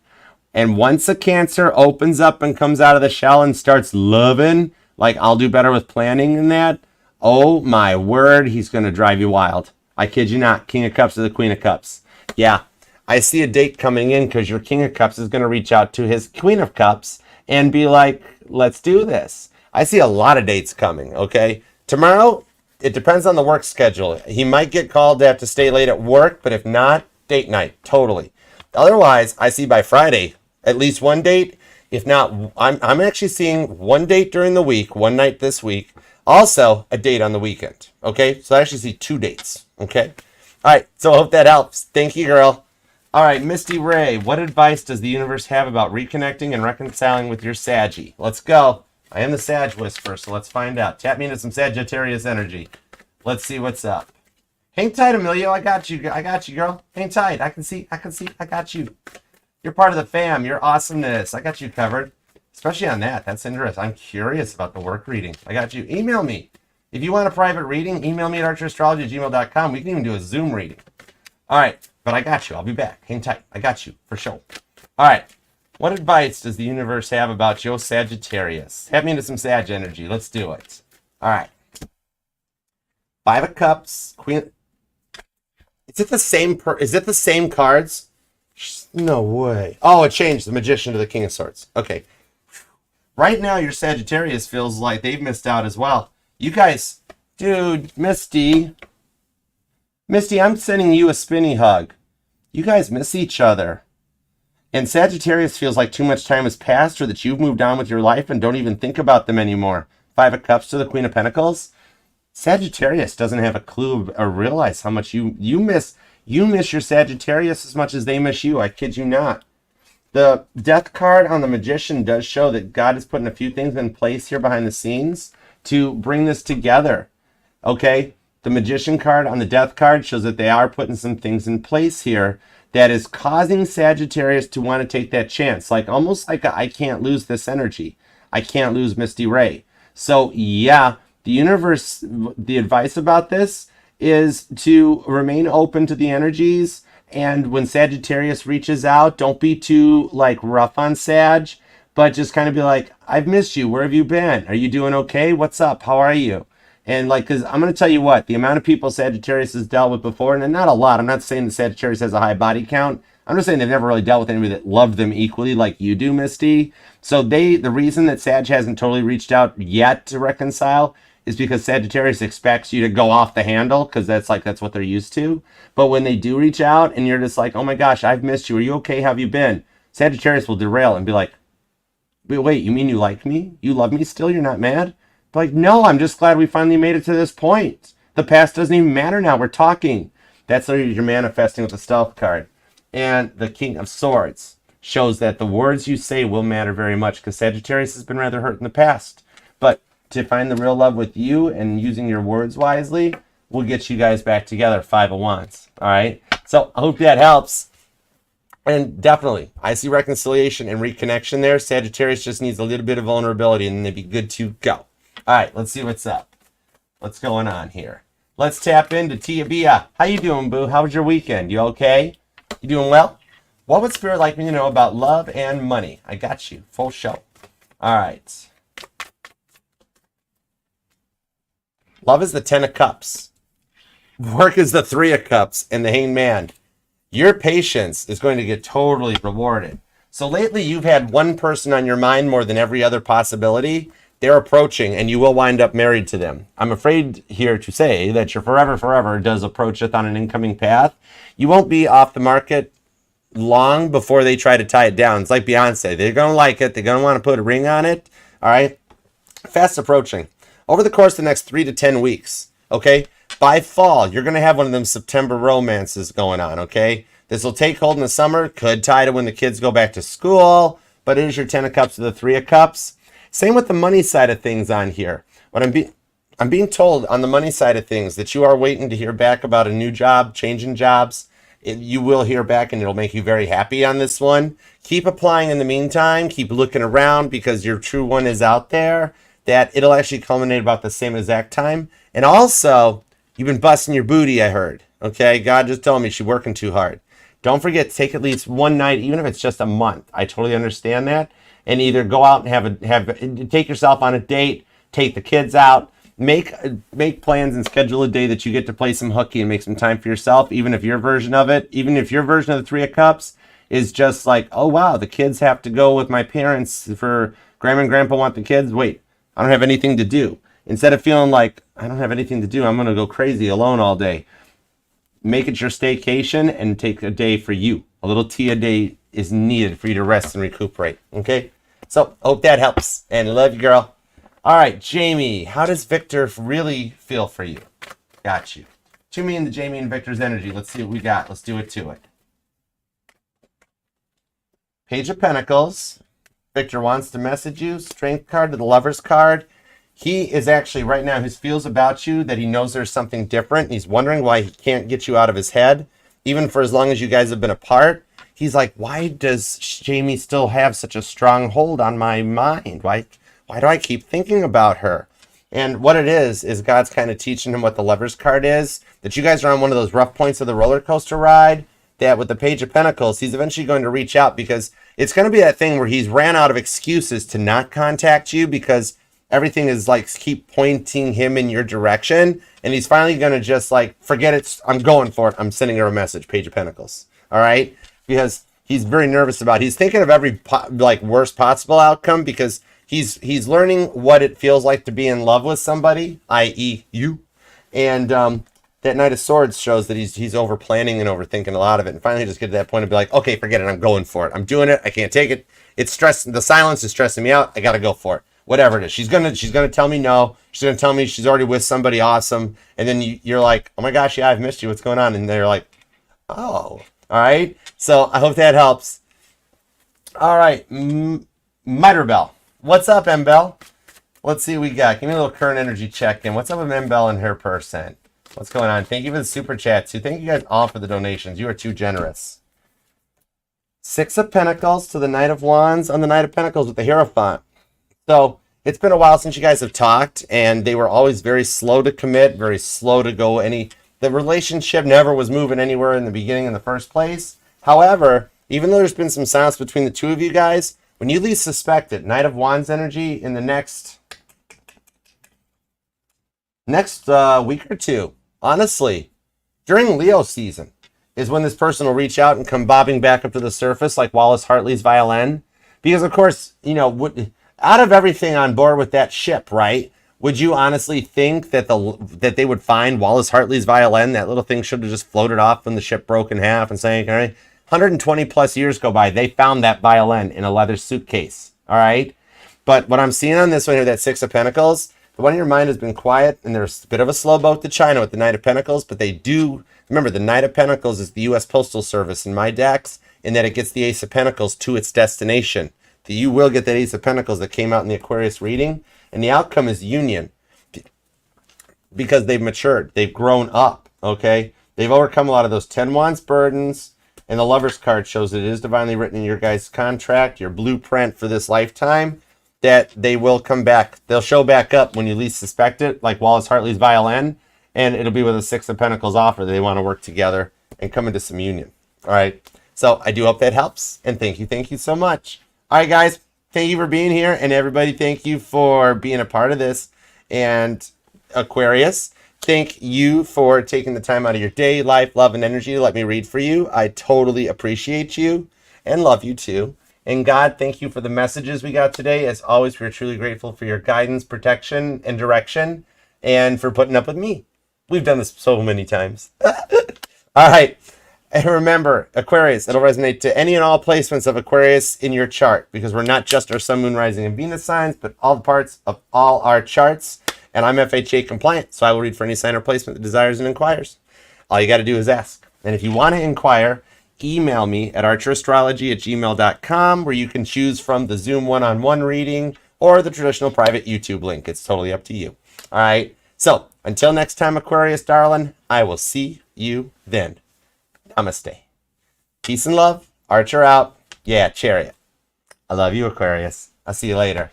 And once a Cancer opens up and comes out of the shell and starts loving, like I'll do better with planning than that, oh my word, he's going to drive you wild. I kid you not. King of Cups to the Queen of Cups. Yeah, I see a date coming in because your King of Cups is going to reach out to his Queen of Cups and be like, let's do this. I see a lot of dates coming, okay? Tomorrow, it depends on the work schedule. He might get called to have to stay late at work, but if not, date night, totally. Otherwise, I see by Friday, at least one date. If not, I'm actually seeing one date during the week, one night this week. Also, a date on the weekend, okay? So I actually see 2 dates, okay? All right, so I hope that helps. Thank you, girl. All right, Misty Ray, what advice does the universe have about reconnecting and reconciling with your Saggy? Let's go. I am the Sag Whisperer, so let's find out. Tap me into some Sagittarius energy. Let's see what's up. Hang tight, Emilio. I got you, girl. Hang tight. I can see. I got you. You're part of the fam. You're awesomeness. I got you covered. Especially on that. That's interesting. I'm curious about the work reading. I got you. Email me. If you want a private reading, email me at archerastrology@gmail.com. We can even do a Zoom reading. All right. But I got you. I'll be back. Hang tight. I got you. For sure. All right. What advice does the universe have about your Sagittarius? Tap me into some Sag energy. Let's do it. All right. 5 of Cups. Queen. Is it the same cards? No way. Oh, it changed. The Magician to the King of Swords. Okay. Right now, your Sagittarius feels like they've missed out as well. You guys, dude, Misty, I'm sending you a spinny hug. You guys miss each other. And Sagittarius feels like too much time has passed or that you've moved on with your life and don't even think about them anymore. 5 of Cups to the Queen of Pentacles. Sagittarius doesn't have a clue or realize how much you miss your Sagittarius as much as they miss you. I kid you not. The Death card on the Magician does show that God is putting a few things in place here behind the scenes to bring this together. Okay? The Magician card on the Death card shows that they are putting some things in place here that is causing Sagittarius to want to take that chance. Like almost like I can't lose this energy. I can't lose Misty Ray. So yeah, the universe, the advice about this is to remain open to the energies. And when Sagittarius reaches out, don't be too like rough on Sag, but just kind of be like, I've missed you. Where have you been? Are you doing okay? What's up? How are you? And like, because I'm going to tell you what, the amount of people Sagittarius has dealt with before, and not a lot. I'm not saying that Sagittarius has a high body count. I'm just saying they've never really dealt with anybody that loved them equally like you do, Misty. So the reason that Sag hasn't totally reached out yet to reconcile is because Sagittarius expects you to go off the handle because that's what they're used to. But when they do reach out and you're just like, oh my gosh, I've missed you. Are you okay? How have you been? Sagittarius will derail and be like, wait, you mean you like me? You love me still? You're not mad? Like, no, I'm just glad we finally made it to this point. The past doesn't even matter now. We're talking. That's what you're manifesting with the Stealth card. And the King of Swords shows that the words you say will matter very much because Sagittarius has been rather hurt in the past. But to find the real love with you and using your words wisely will get you guys back together. 5 of Wands. All right? So I hope that helps. And definitely, I see reconciliation and reconnection there. Sagittarius just needs a little bit of vulnerability and then they'd be good to go. All right, let's see what's up. What's going on here? Let's tap into Tia Bia. How you doing, boo? How was your weekend? You okay? You doing well? What would Spirit like me to know about love and money? I got you. Full show. All right. Love is the 10 of Cups. Work is the 3 of Cups and the Hanged Man. Your patience is going to get totally rewarded. So lately you've had one person on your mind more than every other possibility. They're approaching and you will wind up married to them. I'm afraid here to say that your forever does approacheth on an incoming path. You won't be off the market long before they try to tie it down. It's like Beyonce. They're going to like it. They're going to want to put a ring on it. All right. Fast approaching. Over the course of the next 3 to 10 weeks. Okay. By fall, you're going to have one of them September romances going on. Okay. This will take hold in the summer. Could tie to when the kids go back to school. But it is your 10 of Cups to the 3 of Cups. Same with the money side of things on here. What I'm being told on the money side of things that you are waiting to hear back about a new job, changing jobs. You will hear back and it'll make you very happy on this one. Keep applying in the meantime. Keep looking around because your true one is out there. That it'll actually culminate about the same exact time. And also, you've been busting your booty, I heard. Okay, God just told me she's working too hard. Don't forget to take at least one night, even if it's just a month. I totally understand that. And either go out and take yourself on a date, take the kids out, make plans and schedule a day that you get to play some hooky and make some time for yourself. Even if your version of the 3 of Cups is just like, oh wow, the kids have to go with my parents for grandma and grandpa want the kids. Wait, I don't have anything to do. Instead of feeling like I don't have anything to do, I'm gonna go crazy alone all day. Make it your staycation and take a day for you. A little tea a day is needed for you to rest and recuperate. Okay? So, hope that helps. And love you, girl. All right, Jamie. How does Victor really feel for you? Got you. Tune me into Jamie and Victor's energy. Let's see what we got. Let's do it to it. Page of Pentacles. Victor wants to message you. Strength card to the Lover's card. He is actually, right now, his feels about you that he knows there's something different. He's wondering why he can't get you out of his head. Even for as long as you guys have been apart. He's like, why does Jamie still have such a strong hold on my mind? Why do I keep thinking about her? And what it is God's kind of teaching him what the Lover's card is. That you guys are on one of those rough points of the roller coaster ride. That with the Page of Pentacles, he's eventually going to reach out because it's going to be that thing where he's ran out of excuses to not contact you because everything is like keep pointing him in your direction. And he's finally going to just like, forget it. I'm going for it. I'm sending her a message. Page of Pentacles. All right. Because he's very nervous about it. He's thinking of every worst possible outcome because he's learning what it feels like to be in love with somebody, i.e. you. And that Knight of Swords shows that he's over planning and overthinking a lot of it. And finally just get to that point and be like, okay, forget it. I'm going for it. I'm doing it. I can't take it. It's stressing. The silence is stressing me out. I got to go for it. Whatever it is. She's gonna tell me no. She's gonna tell me she's already with somebody awesome. And then you're like, oh my gosh, yeah, I've missed you. What's going on? And they're like, oh. All right. So I hope that helps. All right. Miter Bell. What's up, M Bell? Let's see what we got. Give me a little current energy check-in. What's up with M Bell and her person? What's going on? Thank you for the super chat, too. Thank you guys all for the donations. You are too generous. 6 of Pentacles to the Knight of Wands on the Knight of Pentacles with the Hierophant. So it's been a while since you guys have talked, and they were always very slow to commit, very slow to go any... The relationship never was moving anywhere in the beginning in the first place. However, even though there's been some silence between the two of you guys, when you least suspect it, Knight of Wands energy in the next week or two, honestly, during Leo season, is when this person will reach out and come bobbing back up to the surface like Wallace Hartley's violin. Because, of course, out of everything on board with that ship, right? Would you honestly think that they would find Wallace Hartley's violin? That little thing should have just floated off when the ship broke in half and sank. All right, 120 plus years go by. They found that violin in a leather suitcase. All right, but what I'm seeing on this one here, that 6 of Pentacles, the one in your mind has been quiet, and there's a bit of a slow boat to China with the Knight of Pentacles. But they do remember the Knight of Pentacles is the U.S. Postal Service in my decks, in that it gets the Ace of Pentacles to its destination. That you will get that Ace of Pentacles that came out in the Aquarius reading. And the outcome is union because they've matured. They've grown up, okay? They've overcome a lot of those 10 Wands burdens. And the Lover's card shows that it is divinely written in your guys' contract, your blueprint for this lifetime, that they will come back. They'll show back up when you least suspect it, like Wallace Hartley's violin. And it'll be with a 6 of Pentacles offer that they want to work together and come into some union. All right? So I do hope that helps. And thank you so much. All right, guys. Thank you for being here, and everybody, thank you for being a part of this. And Aquarius, thank you for taking the time out of your day, life, love, and energy to let me read for you. I totally appreciate you and love you too. And God, thank you for the messages we got today. As always, we're truly grateful for your guidance, protection, and direction, and for putting up with me. We've done this so many times. All right. And remember, Aquarius, it'll resonate to any and all placements of Aquarius in your chart, because we're not just our Sun, Moon, Rising, and Venus signs, but all the parts of all our charts. And I'm FHA compliant, so I will read for any sign or placement that desires and inquires. All you got to do is ask. And if you want to inquire, email me at archerastrology@gmail.com, where you can choose from the Zoom one-on-one reading or the traditional private YouTube link. It's totally up to you. All right. So until next time, Aquarius, darling, I will see you then. Namaste. Peace and love. Archer out. Yeah, Chariot. I love you, Aquarius. I'll see you later.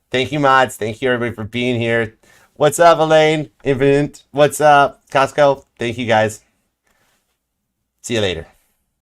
Thank you, mods. Thank you, everybody, for being here. What's up, Elaine? Infinite. What's up, Costco? Thank you, guys. See you later.